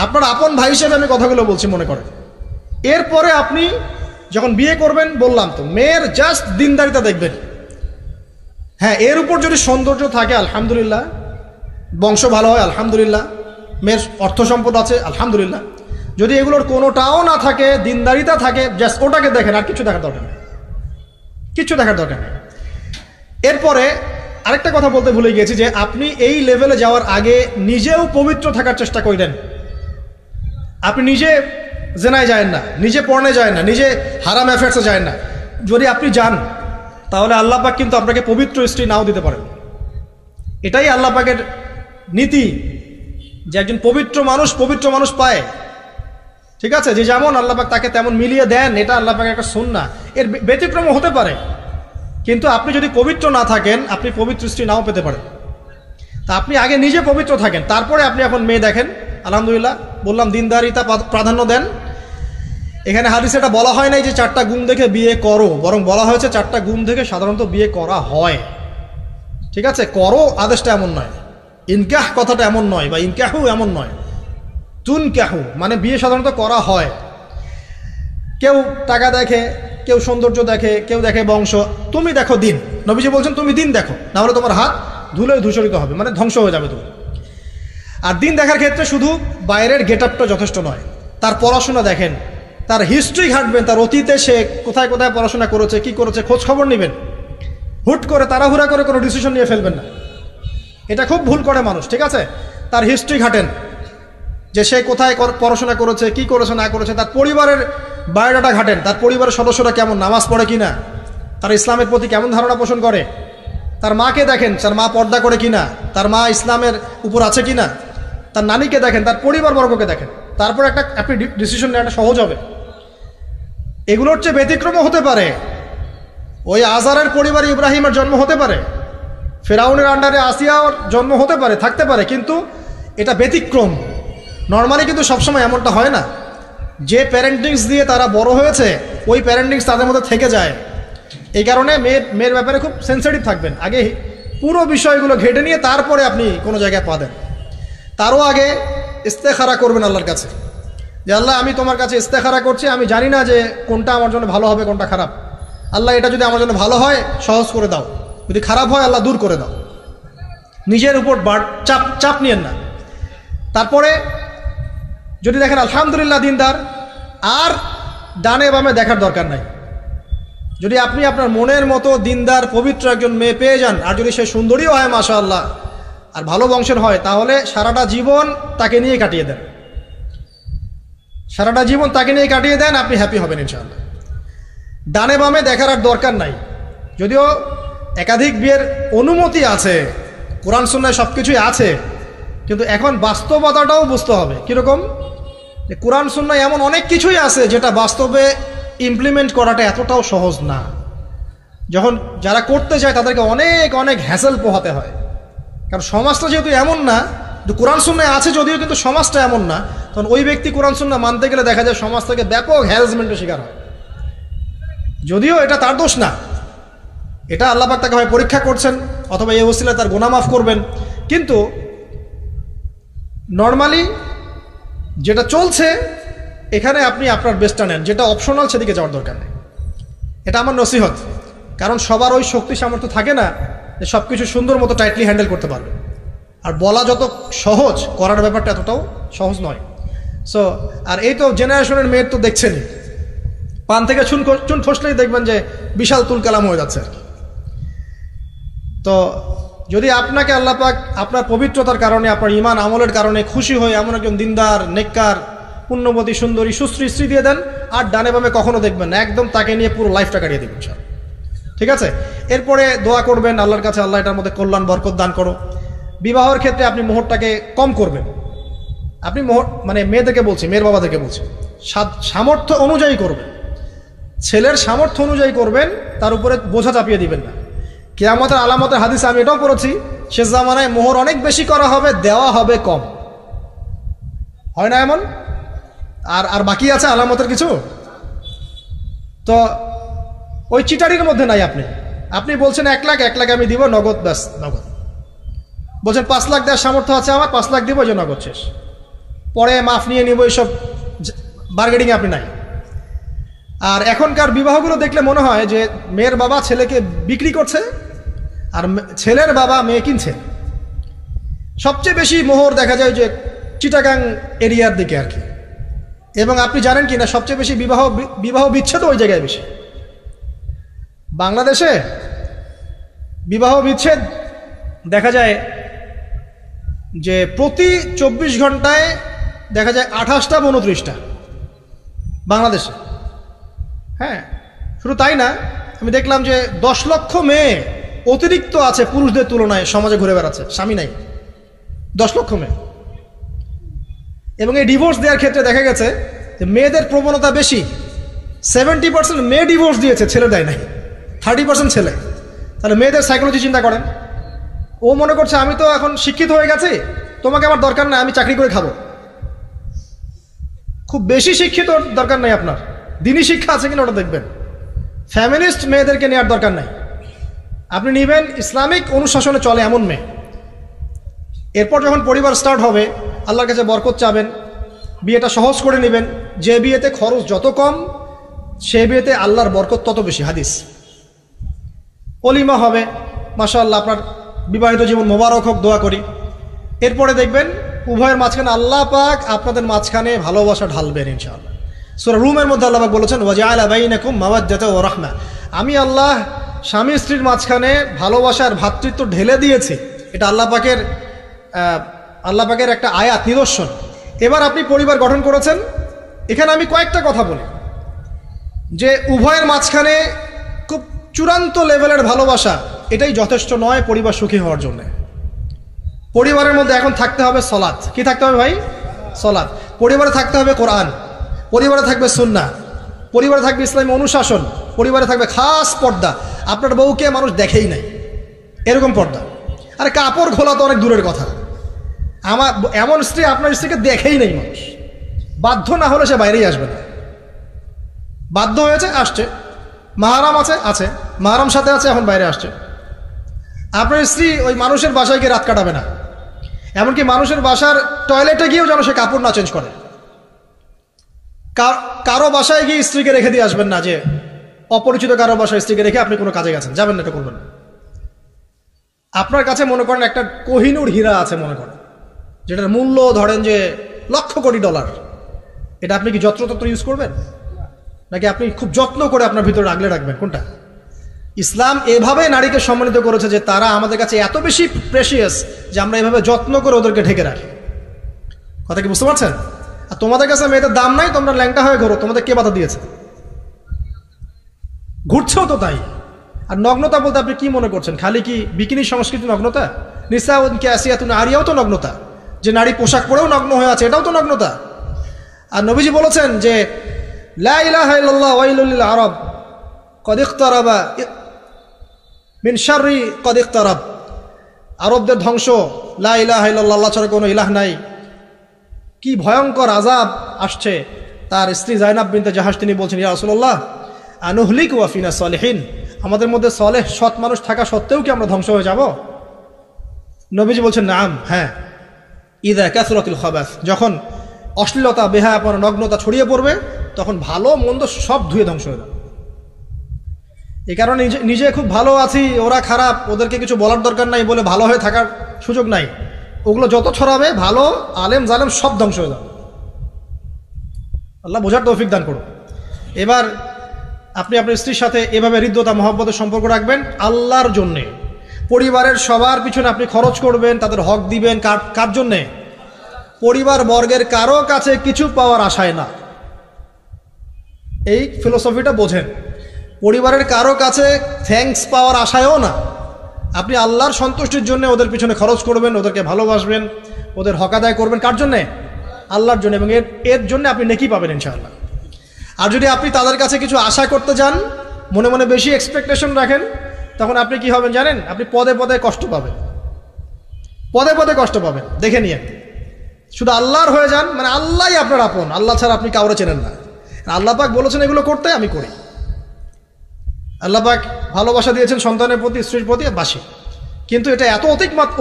আপনার আপন ভাই হিসেবে আমি কথাগুলো বলছি, মনে করেন। এরপরে আপনি যখন বিয়ে করবেন বললাম তো, মেয়ের জাস্ট দিনদারিতা দেখবেন। হ্যাঁ, এর উপর যদি সৌন্দর্য থাকে আলহামদুলিল্লাহ, বংশ ভালো হয় আলহামদুলিল্লাহ, মেয়ের অর্থ সম্পদ আছে আলহামদুলিল্লাহ। যদি এগুলোর কোনোটাও না থাকে, দিনদারিতা থাকে, জাস্ট ওটাকে দেখেন, আর কিছু দেখার দরকার নেই, কিচ্ছু দেখার দরকার নেই। এরপরে আরেকটা কথা বলতে ভুলে গিয়েছি যে আপনি এই লেভেলে যাওয়ার আগে নিজেও পবিত্র থাকার চেষ্টা করেন। আপনি নিজে জেনায় যায় না, নিজে পর্নে যায় না, নিজে হারাম অ্যাফেয়ার্সে যায় না। যদি আপনি যান তাহলে আল্লাহ পাক কিন্তু আপনাকে পবিত্র স্ত্রী নাও দিতে পারেন। এটাই আল্লাহ পাকের নীতি যে একজন পবিত্র মানুষ পায়। ঠিক আছে, যে যেমন আল্লাহ পাক তাকে তেমন মিলিয়ে দেন, এটা আল্লাহ পাকের একটা সুন্নাহ। এর ব্যতিক্রম হতে পারে, কিন্তু আপনি যদি পবিত্র না থাকেন আপনি পবিত্র স্ত্রী নাও পেতে পারেন। তা আপনি আগে নিজে পবিত্র থাকেন, তারপরে আপনি এখন মেয়ে দেখেন। আলহামদুলিল্লাহ, বললাম দিনদারিতা প্রাধান্য দেন। এখানে হাদিসে এটা বলা হয় নাই যে 4টা গুণ দেখে বিয়ে করো, বরং বলা হয়েছে 4টা গুণ দেখে সাধারণত বিয়ে করা হয়। ঠিক আছে, করো আদেশটা এমন নয়, ইনকাহ কথাটা এমন নয়, বা ইনকাহু এমন নয়, তুনকাহু মানে বিয়ে সাধারণত করা হয়। কেউ টাকা দেখে, কেউ সৌন্দর্য দেখে, কেউ দেখে বংশ। তুমি দেখো দিন, নবীজি বলছেন তুমি দিন দেখো, না হলে তোমার হাত ধুলোয় ধূসরিত হবে, মানে ধ্বংস হয়ে যাবে তুমি। আর দিন দেখার ক্ষেত্রে শুধু বাইরের গেট আপটা যথেষ্ট নয়, তার পড়াশোনা দেখেন, তার হিস্ট্রি ঘাটবেন, তার অতীতে সে কোথায় কোথায় পড়াশোনা করেছে, কি করেছে, খোঁজ খবর নেবেন। হুট করে তাড়াহুড়া করে কোনো ডিসিশন নিয়ে ফেলবেন না, এটা খুব ভুল করে মানুষ। ঠিক আছে, তার হিস্ট্রি ঘাটেন যে সে কোথায় পড়াশোনা করেছে, কি করেছে না করেছে। তার পরিবারের বায়োডাটা ঘাটেন, তার পরিবারের সদস্যরা কেমন, নামাজ পড়ে কিনা, তার ইসলামের প্রতি কেমন ধারণা পোষণ করে। তার মাকে দেখেন, তার মা পর্দা করে কিনা, তার মা ইসলামের উপর আছে কিনা। তার নানিকে দেখেন, তার পরিবারবর্গকে দেখেন, তারপর আপনি ডিসিশন নেওয়াটা সহজ হবে। এগুলোর চেয়ে ব্যতিক্রমও হতে পারে। ওই আজারের পরিবারে ইব্রাহিমের জন্ম হতে পারে, ফেরাউনের আন্ডারে আসিয়ার জন্ম হতে পারে, থাকতে পারে, কিন্তু এটা ব্যতিক্রম। নর্মালি কিন্তু সবসময় এমনটা হয় না। যে প্যারেন্টিংস দিয়ে তারা বড় হয়েছে, ওই প্যারেন্টিংস তাদের মধ্যে থেকে যায়। এই কারণে মেয়ের ব্যাপারে খুব সেন্সিটিভ থাকবেন। আগে পুরো বিষয়গুলো ঘেটে নিয়ে তারপরে আপনি কোনো জায়গায় পা দেন। তারও আগে ইস্তেখারা করবেন আল্লাহর কাছে, যে আল্লাহ আমি তোমার কাছে ইস্তেখারা করছি, আমি জানি না যে কোনটা আমার জন্য ভালো হবে, কোনটা খারাপ। আল্লাহ এটা যদি আমার জন্য ভালো হয় সহজ করে দাও, যদি খারাপ হয় আল্লাহ দূর করে দাও। নিজের উপর চাপ নিয়েন না। তারপরে যদি দেখেন আলহামদুলিল্লাহ দিনদার, আর ডানে বামে দেখার দরকার নাই। যদি আপনি আপনার মনের মতো দিনদার পবিত্র একজন মেয়ে পেয়ে যান, আর যদি সে সুন্দরীও হয় মাশাআল্লাহ, আর ভালো বংশের হয়, তাহলে সারাটা জীবন তাকে নিয়ে কাটিয়ে দেন, সারাটা জীবন তাকে নিয়ে কাটিয়ে দেন, আপনি হ্যাপি হবেন ইনশাআল্লাহ। ডানে বামে দেখার আর দরকার নাই। যদিও একাধিক বিয়ের অনুমতি আছে, কোরআন সুন্নাহয় সব কিছুই আছে, কিন্তু এখন বাস্তবতাটাও বুঝতে হবে। কীরকম? যে কোরআন সুন্নাহয় এমন অনেক কিছুই আছে যেটা বাস্তবে ইমপ্লিমেন্ট করাটা এতটাও সহজ না। যখন যারা করতে চায় তাদেরকে অনেক অনেক হ্যাসেল পোহাতে হয়, কারণ সমাজটা যেহেতু এমন না। কোরআন সুন্নাহয় আছে যদিও, কিন্তু সমাজটা এমন না। তখন ওই ব্যক্তি কোরআন সুন্নাহ মানতে গেলে দেখা যায় সমাজ থেকে ব্যাপক হ্যারাসমেন্টের শিকার হয়। যদিও এটা তার দোষ না, এটা আল্লাহ পাক তাকে হয় পরীক্ষা করছেন, অথবা এই ওসিলায় তার গুনাহ মাফ করবেন। কিন্তু নর্মালি যেটা চলছে, এখানে আপনি আপনার বেস্টটা নেন, যেটা অপশনাল সেদিকে যাওয়ার দরকার নেই। এটা আমার নসিহত। কারণ সবার ওই শক্তি সামর্থ্য থাকে না যে সব কিছু সুন্দর মতো টাইটলি হ্যান্ডেল করতে পারবে। আর বলা যত সহজ, করার ব্যাপারটা এতটাও সহজ নয়। সো আর এই তো জেনারেশনের মেয়ের তো দেখছেনই, পান থেকে চুন খসলেই দেখবেন যে বিশাল তুলকালাম হয়ে যাচ্ছে আর কি। তো যদি আপনাকে আল্লাহ পাক আপনার পবিত্রতার কারণে, আপনার ঈমান আমলের কারণে খুশি হয়ে এমন একজন দিনদার, নেককার, পুণ্যবতী, সুন্দরী, সুশ্রী স্ত্রী দিয়ে দেন, আর ডানে বামে কখনো দেখবেন না, একদম তাকে নিয়ে পুরো লাইফটা কাটিয়ে দেবেন সব। ঠিক আছে, এরপরে দোয়া করবেন আল্লাহর কাছে, আল্লাহ এটার মধ্যে কল্যাণ বরকত দান করো। বিবাহের ক্ষেত্রে আপনি মোহরটাকে কম করবেন। আপনি মোহর মানে মেয়েদেরকে বলছি, মেয়ের বাবাদেরকে বলছি, সামর্থ্য অনুযায়ী করবেন, ছেলের সামর্থ্য অনুযায়ী করবেন, তার উপরে বোঝা চাপিয়ে দিবেন না। কিয়ামতের আলামতের হাদিসে আমি এটাও পড়েছি, শেষ জামানায় মোহর অনেক বেশি করা হবে, দেওয়া হবে কম। হয় না এমন? আর বাকি আছে আলামতের কিছু। তো ওই চিটারির মধ্যে নাই। আপনি বলছেন 1 লাখ, 1 লাখ আমি দিব নগদ, ব্যাস নগদ। বলছেন 5 লাখ দেওয়ার সামর্থ্য আছে আমার, 5 লাখ দিব, যে নগদ শেষ, পরে মাফ নিয়ে নিব, এইসব বার্গেনিং আপনি নাই। আর এখনকার বিবাহগুলো দেখলে মনে হয় যে মেয়ের বাবা ছেলেকে বিক্রি করছে আর ছেলের বাবা মেয়ে কিনছে। সবচেয়ে বেশি মোহর দেখা যায় যে চিটাগাং এরিয়ার দিকে আর কি। এবং আপনি জানেন কি না সবচেয়ে বেশি বিবাহ বিচ্ছেদ ওই জায়গায় বেশি। বাংলাদেশে বিবাহ বিচ্ছেদ দেখা যায় যে প্রতি 24 ঘন্টায় দেখা যায় 28টা 29টা বাংলাদেশে। হ্যাঁ, শুধু তাই না, আমি দেখলাম যে 10 লক্ষ মেয়ে অতিরিক্ত আছে পুরুষদের তুলনায় সমাজে ঘুরে বেড়াচ্ছে, স্বামী নাই, 10 লক্ষ মেয়ে। এবং এই ডিভোর্স দেওয়ার ক্ষেত্রে দেখা গেছে যে মেয়েদের প্রবণতা বেশি। 70% মেয়ে ডিভোর্স দিয়েছে, ছেলে দেয় নাই, 30% ছেলে। তাহলে মেয়েদের সাইকোলজি চিন্তা করেন। ও মনে করছে আমি তো এখন শিক্ষিত হয়ে গেছি, তোমাকে আমার দরকার নাই, আমি চাকরি করে খাবো। খুব বেশি শিক্ষিত দরকার নাই আপনার, দিনী শিক্ষা আছে কিনা ওটা দেখবেন। ফ্যামিলিস্ট মেয়েদেরকে নেওয়ার দরকার নাই, আপনি নেবেন ইসলামিক অনুশাসনে চলে এমন মেয়ে। এরপর যখন পরিবার স্টার্ট হবে আল্লাহর কাছে বরকত চাবেন, বিয়েটা সহজ করে নেবেন। যে বিয়েতে খরচ যত কম সে বিয়েতে আল্লাহর বরকত তত বেশি। হাদিস। অলিমা হবে, মাশাআল্লাহ, আপনার বিবাহিত জীবন মোবারক হোক, দোয়া করি। এরপরে দেখবেন উভয়ের মাঝখানে আল্লাহ পাক আপনাদের মাঝখানে ভালোবাসা ঢালবেন ইনশাআল্লাহ। সূরা রুমের মধ্যে আল্লাহ পাক বলেছেন ওয়াজআলা বাইনাকুম মাওয়াদ্দাতা ওয়া রাহমা, আমি আল্লাহ স্বামী স্ত্রীর মাঝখানে ভালোবাসার ভ্রাতৃত্ব ঢেলে দিয়েছি। এটা আল্লাহ পাকের একটা আয়াত, নিদর্শন। এবার আপনি পরিবার গঠন করেছেন, এখানে আমি কয়েকটা কথা বলি যে উভয়ের মাঝখানে খুব চূড়ান্ত লেভেলের ভালোবাসা এটাই যথেষ্ট নয় পরিবার সুখী হওয়ার জন্য। পরিবারের মধ্যে এখন থাকতে হবে সলাত। কি থাকতে হবে ভাই? সলাত। পরিবারে থাকতে হবে কোরআন, পরিবারে থাকবে সুন্নাহ, পরিবারে থাকবে ইসলামী অনুশাসন, পরিবারে থাকবে খাস পর্দা। আপনার বউকে মানুষ দেখেই নাই এরকম পর্দা। আর কাপড় খোলা তো অনেক দূরের কথা। আমার এমন স্ত্রী আপনার স্ত্রীকে দেখেই নেই মানুষ, বাধ্য না হলে সে বাইরেই আসবে না। বাধ্য হয়েছে, আসছে, মাহারাম আছে, মাহারাম সাথে আছে, এখন বাইরে আসছে। আপনার স্ত্রী ওই মানুষের বাসায় গিয়ে রাত কাটাবে না, এমনকি মানুষের বাসার টয়লেটে গিয়েও যেন সে কাপড় না চেঞ্জ করে। কারো বাসায় গিয়ে স্ত্রীকে রেখে দিয়ে আসবেন না, যে অপরিচিত কারো বাসায় স্ত্রীকে রেখে আপনি কোনো কাজে গেছেন, যাবেন না, এটা করবেন না। আপনার কাছে মনে করেন একটা কোহিনূর হীরা আছে, মনে করেন যেটার মূল্য ধরেন যে লক্ষ কোটি ডলার, এটা আপনি কি যত্রতত্র ইউজ করবেন, নাকি আপনি খুব যত্ন করে আপনার ভিতরে আগলে রাখবেন? কোনটা? ইসলাম এভাবে নারীকে সম্মানিত করেছে যে তারা আমাদের কাছে এত বেশি প্রেশিয়াস যে আমরা এভাবে যত্ন করে ওদেরকে ঢেকে রাখি। কথা কি বুঝতে পারছেন? আর তোমাদের কাছে মেয়েদের দাম নাই, তোমরা ল্যাংটা হয়ে ঘোরো, তোমাদের কে বাধা দিয়েছে? ঘুরছেও তো তাই। আর নগ্নতা বলতে আপনি কি মনে করছেন? খালি কি বিকিনি সংস্কৃতি নগ্নতা? নিসাউন কাসিয়াতুন আরিয়াও তো নগ্নতা, যে নারী পোশাক পরেও নগ্ন হয়ে আছে, এটাও তো নগ্নতা। আর নবীজি বলেছেন যে লা ইলাহা ইল্লাল্লাহ ওয়াইলুল লিল আরব কদ ইকতারাবা মিন শাররি কদ ইকতারাব, আরবদের ধ্বংস, লা ইলাহা ইল্লাল্লাহ, আল্লাহ ছাড়া কোনো ইলাহ নাই, কি ভয়ঙ্কর আযাব আসছে। তার স্ত্রী জাইনাব বিনতে জাহাশ তিনি বলছেন, ইয়া রাসূলুল্লাহ আনুহলিক ওয়া ফিনা সালিহিন, আমাদের মধ্যে সলেহ সৎ মানুষ থাকা সত্ত্বেও কি আমরা ধ্বংস হয়ে যাব? নবীজি বলছেন নাম, হ্যাঁ, ইযা কাসরাতুল খাবাস, যখন অশ্লীলতা, বেহায়াপনা, নগ্নতা ছড়িয়ে পড়বে তখন ভালো মন্দ সব ধুয়ে ধ্বংস হয়ে যাবে। এই কারণে নিজে খুব ভালো আছি, ওরা খারাপ, ওদেরকে কিছু বলার দরকার নাই বলে ভালো হয়ে থাকার সুযোগ নাই। ওগুলো যত ছড়াবে ভালো আলেম জালেম সব ধ্বংস হয়ে যাবে। আল্লাহ বোঝার তৌফিক দান করুন। এবার আপনি আপনার স্ত্রীর সাথে এভাবে হৃদ্যতা মহব্বতের সম্পর্ক রাখবেন আল্লাহর জন্যে। পরিবারের সবার পিছনে আপনি খরচ করবেন, তাদের হক দিবেন। কার জন্যে? পরিবার বর্গের কারো কাছে কিছু পাওয়ার আশায় না। এই ফিলোসফিটা বোঝেন। পরিবারের কারো কাছে থ্যাঙ্কস পাওয়ার আশায়ও না, আপনি আল্লাহর সন্তুষ্টির জন্য ওদের পিছনে খরচ করবেন, ওদেরকে ভালোবাসবেন, ওদের হক আদায় করবেন। কার জন্যে? আল্লাহর জন্য। এবং এর জন্য আপনি নেকি পাবেন ইনশাআল্লাহ। আর যদি আপনি তাদের কাছে কিছু আশা করতে যান, মনে মনে বেশি এক্সপেকটেশন রাখেন, তখন আপনি কি হবেন জানেন? আপনি পদে পদে কষ্ট পাবেন, পদে পদে কষ্ট পাবেন। দেখে নিয়ে শুধু আল্লাহর হয়ে যান, মানে আল্লাহই আপনার আপন, আল্লাহ ছাড়া আপনি কাউরে চেনেন না। আল্লাহ পাক বলেছেন এগুলো করতে, আমি করি। আল্লাহ পাক ভালোবাসা দিয়েছেন সন্তানের প্রতি, স্ত্রীর প্রতি, বাসি। কিন্তু এটা এত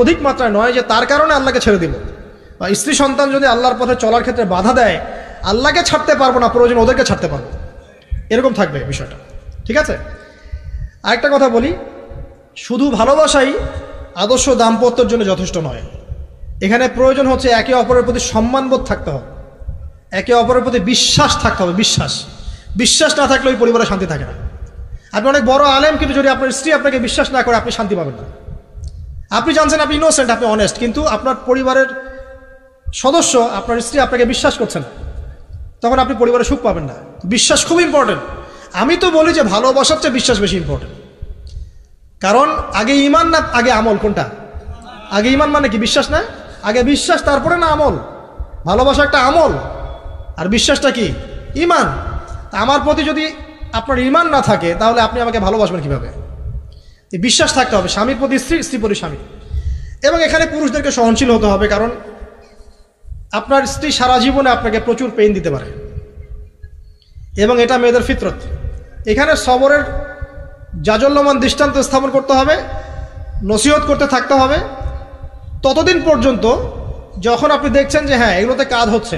অধিক মাত্রায় নয় যে তার কারণে আল্লাহকে ছেড়ে দিব। বা স্ত্রী সন্তান যদি আল্লাহর পথে চলার ক্ষেত্রে বাধা দেয়, আল্লাহকে ছাড়তে পারবো না, প্রয়োজন ওদেরকে ছাড়তে পারবো। এরকম থাকবে বিষয়টা, ঠিক আছে? আরেকটা কথা বলি, শুধু ভালোবাসাই আদর্শ দাম্পত্যের জন্য যথেষ্ট নয়। এখানে প্রয়োজন হচ্ছে একে অপরের প্রতি সম্মানবোধ থাকতে হবে, একে অপরের প্রতি বিশ্বাস থাকতে হবে। বিশ্বাস না থাকলে ওই পরিবারে শান্তি থাকে না। আপনি অনেক বড় আলেম, কিন্তু যদি আপনার স্ত্রী আপনাকে বিশ্বাস না করে, আপনি শান্তি পাবেন না। আপনি জানছেন আপনি ইনোসেন্ট, আপনি অনেস্ট, কিন্তু আপনার পরিবারের সদস্য, আপনার স্ত্রী আপনাকে বিশ্বাস করছে না, তখন আপনি পরিবারে সুখ পাবেন না। বিশ্বাস খুব ইম্পর্টেন্ট। আমি তো বলি যে ভালোবাসার চেয়ে বিশ্বাস বেশি ইম্পর্টেন্ট। কারণ আগে ইমান না আগে আমল? কোনটা আগে? ইমান মানে কি? বিশ্বাস না? আগে বিশ্বাস, তারপরে না আমল? ভালোবাসা একটা আমল, আর বিশ্বাসটা কি? ইমান। আমার প্রতি যদি আপনার ইমান না থাকে, তাহলে আপনি আমাকে ভালোবাসবেন কিভাবে? বিশ্বাস থাকতে হবে, স্বামীর প্রতি স্ত্রী, স্ত্রী প্রতি স্বামী। এবং এখানে পুরুষদেরকে সহনশীল হতে হবে, কারণ আপনার স্ত্রী সারা জীবনে আপনাকে প্রচুর পেইন দিতে পারে, এবং এটা মেয়েদের ফিতরত। এখানে সবরের জাজল্যমান দৃষ্টান্ত স্থাপন করতে হবে, নসিহত করতে থাকতে হবে ততদিন পর্যন্ত যখন আপনি দেখছেন যে হ্যাঁ এগুলোতে কাজ হচ্ছে।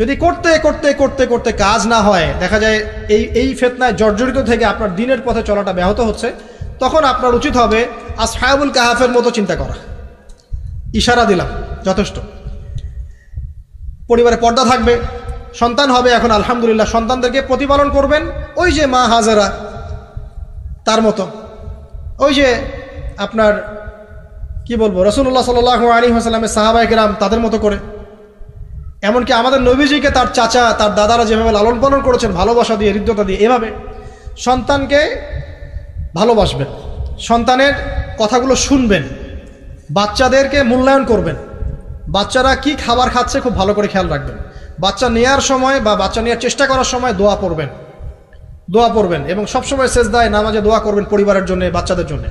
যদি করতে করতে করতে করতে কাজ না হয়, দেখা যায় এই ফিতনায় জর্জরিত থেকে আপনার দিনের পথে চলাটা ব্যাহত হচ্ছে, তখন আপনার উচিত হবে আসহাবুল কাহাফের মতো চিন্তা করা। ইশারা দিলাম, যথেষ্ট। পরিবারে পর্দা থাকবে, সন্তান হবে, এখন আলহামদুলিল্লাহ সন্তানদেরকে প্রতিপালন করবেন ওই যে মা হাজেরা তার মতো, ওই যে আপনার কি বলবো রাসূলুল্লাহ সাল্লাল্লাহু আলাইহি ওয়াসাল্লামের সাহাবায়ে কেরাম তাদের মতো করে। এমনকি আমাদের নবীজিকে তার চাচা, তার দাদারা যেভাবে লালন পালন করেছেন ভালোবাসা দিয়ে, হৃদ্যতা দিয়ে, এভাবে সন্তানকে ভালোবাসবেন, সন্তানের কথাগুলো শুনবেন, বাচ্চাদেরকে মূল্যায়ন করবেন, বাচ্চারা কি খাবার খাচ্ছে খুব ভালো করে খেয়াল রাখবেন, বাচ্চা নেওয়ার সময় বা বাচ্চা নেওয়ার চেষ্টা করার সময় দোয়া পড়বেন এবং সবসময় সেজদায় নামাজে দোয়া করবেন পরিবারের জন্য, বাচ্চাদের জন্য।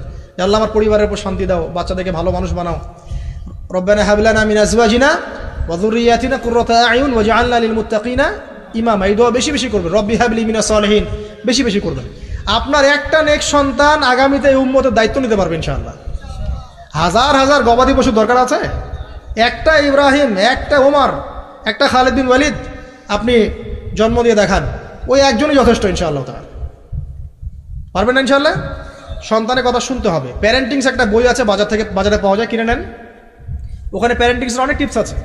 আল্লাহ আমার পরিবারের উপর শান্তি দাও, বাচ্চাদেরকে ভালো মানুষ বানাও। রব্বানা হাব লানা মিন আজওয়াজিনা ওয়া যুররিয়াতিনা কুররাতা আয়ুন ওয়াজআলনা লিল মুত্তাকিনা ইমামা। এই দোয়া বেশি বেশি করবেন। রব্বি হাবলি মিনাস সালিহিন বেশি বেশি করবেন। আপনার একটা নেক সন্তান আগামীতে এই উম্মতের দায়িত্ব নিতে পারবে ইনশাআল্লাহ। হাজার হাজার গবাদি পশুর দরকার আছে? একটা ইব্রাহিম, একটা ওমর, একটা খালিদ বিন ওয়ালিদ আপনি জন্ম দিয়ে দেখান, ওই একজনই যথেষ্ট ইনশাআল্লাহ। তাআলা পারবেন না ইনশাআল্লাহ? সন্তানের কথা শুনতে হবে। প্যারেন্টিংস একটা বই আছে, বাজারে পাওয়া যায়, কিনে নেন। ওখানে প্যারেন্টিংসের অনেক টিপস আছে।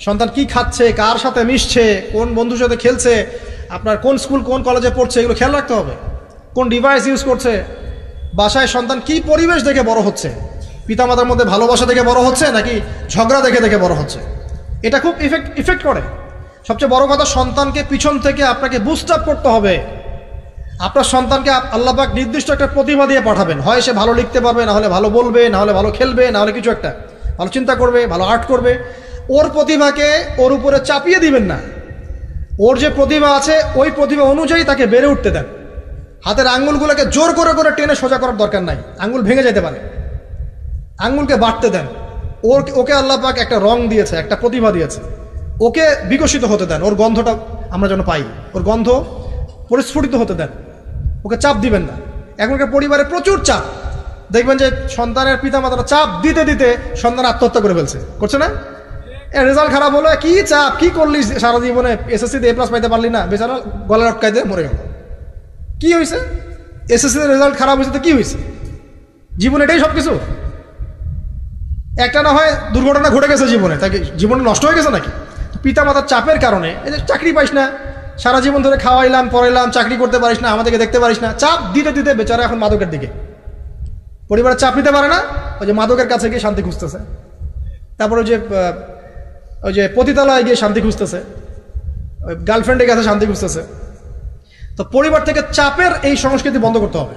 সন্তান কি খাচ্ছে, কার সাথে মিশছে, কোন বন্ধুর সাথে খেলছে, আপনার কোন স্কুল কোন কলেজে পড়ছে, এগুলো খেয়াল রাখতে হবে। কোন ডিভাইস ইউজ করছে, বাসায় সন্তান কি পরিবেশ দেখে বড় হচ্ছে, পিতামাতার মধ্যে ভালোবাসা দেখে বড় হচ্ছে নাকি ঝগড়া দেখে দেখে বড় হচ্ছে, এটা খুব ইফেক্ট করে। সবচেয়ে বড় কথা, সন্তানকে পিছন থেকে আপনাকে বুস্ট আপ করতে হবে। আপনার সন্তানকে আল্লাহ পাক নির্দিষ্ট একটা প্রতিভা দিয়ে পাঠাবেন, হয় সে ভালো লিখতে পারবে, না হলে ভালো বলবে, না হলে ভালো খেলবে, না হলে কিছু একটা ভালো চিন্তা করবে, ভালো আর্ট করবে। ওর প্রতিভাকে ওর উপরে চাপিয়ে দিবেন না। ওর যে প্রতিভা আছে ওই প্রতিভা অনুযায়ী তাকে বেড়ে উঠতে দেন। হাতের আঙ্গুলগুলোকে জোর করে করে টেনে সোজা করার দরকার নাই, আঙ্গুল ভেঙে যেতে পারে। আঙ্গুলকে বাড়তে দেন। ওকে আল্লাহ পাক একটা রং দিয়েছে, একটা প্রতিভা দিয়েছে, ওকে বিকশিত হতে দেন। ওর গন্ধটা আমরা যেন পাই, ওর গন্ধ পরিস্ফুটিত হতে দেন। ওকে চাপ দিবেন না। এখনকার পরিবারে প্রচুর চাপ, দেখবেন যে সন্তানের পিতামাতারা চাপ দিতে দিতে সন্তান আত্মহত্যা করে ফেলছে, করছে না? রেজাল্ট খারাপ হলো, কি চাপ, কি করলি সারা জীবনে, এসএসসিতে A+ পাইতে পারলি না, বেচারা গলা লটকাইতে মরে গেল। কি হয়েছে? এসএসসিতে রেজাল্ট খারাপ হয়েছে তো কি হয়েছে? জীবন এটাই সব কিছু? একটা না হয় দুর্ঘটনা ঘটে গেছে জীবনে, তাকে জীবনে নষ্ট হয়ে গেছে নাকি? পিতামাতার চাপের কারণে, এই যে চাকরি পাইস না, সারা জীবন ধরে খাওয়াইলাম পড়াইলাম, চাকরি করতে পারিস না, আমাদেরকে দেখতে পারিস না, চাপ দিতে দিতে বেচারা এখন মাদকের দিকে। পরিবারের চাপ নিতে পারে না, ওই যে মাদকের কাছে গিয়ে শান্তি খুঁজতেছে, তারপরে ওই যে পতিতালয়ে গিয়ে শান্তি খুঁজতেছে, ওই গার্লফ্রেন্ডের কাছে শান্তি খুঁজতেছে। তো পরিবার থেকে চাপের এই সংস্কৃতি বন্ধ করতে হবে।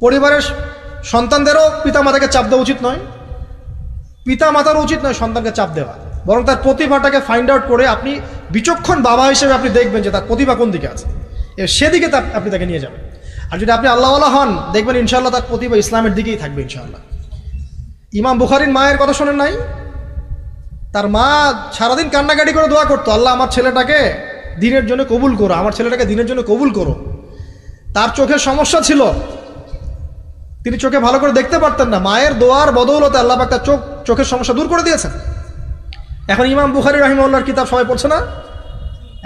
পরিবারের সন্তানদেরও পিতামাতাকে চাপ দেওয়া উচিত নয়, পিতামাতারও উচিত নয় সন্তানকে চাপ দেওয়া। বরং তার প্রতিভাটাকে ফাইন্ড আউট করে আপনি বিচক্ষণ বাবা হিসেবে আপনি দেখবেন যে তার প্রতিভা কোন দিকে আছে, সেদিকে আপনি তাকে নিয়ে যাবেন। আর যদি আপনি আল্লাহওয়ালা হন, দেখবেন ইনশাআল্লাহ তার প্রতিভা ইসলামের দিকেই থাকবে ইনশাআল্লাহ। ইমাম বুখারীর মায়ের কথা শোনেন নাই? তার মা সারাদিন কান্নাকাটি করে দোয়া করতো, আল্লাহ আমার ছেলেটাকে দিনের জন্য কবুল করো, আমার ছেলেটাকে দিনের জন্য কবুল করো। তার চোখের সমস্যা ছিল, তিনি চোখে ভালো করে দেখতে পারতেন না। মায়ের দোয়ার বদৌলতে আল্লাহ পাক তার চোখের সমস্যা দূর করে দিয়েছেন। এখন ইমাম বুখারী রাহিমাহুল্লাহর কিতাব সবাই পড়ছে না?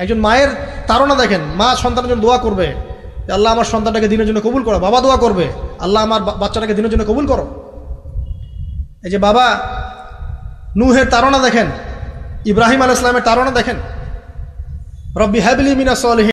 একজন মায়ের তাড়না দেখেন, মা সন্তানের জন্য দোয়া করবে, যে আল্লাহ আমার সন্তানটাকে দিনের জন্য কবুল করো। বাবা দোয়া করবে, আল্লাহ আমার বাচ্চাটাকে দিনের জন্য কবুল করো। এই যে বাবা নূহের তাড়না দেখেন, ইব্রাহিম আলাইহিস সালামের তাড়না দেখেন, রব্বি হাবলি মিনাস সালিহিন।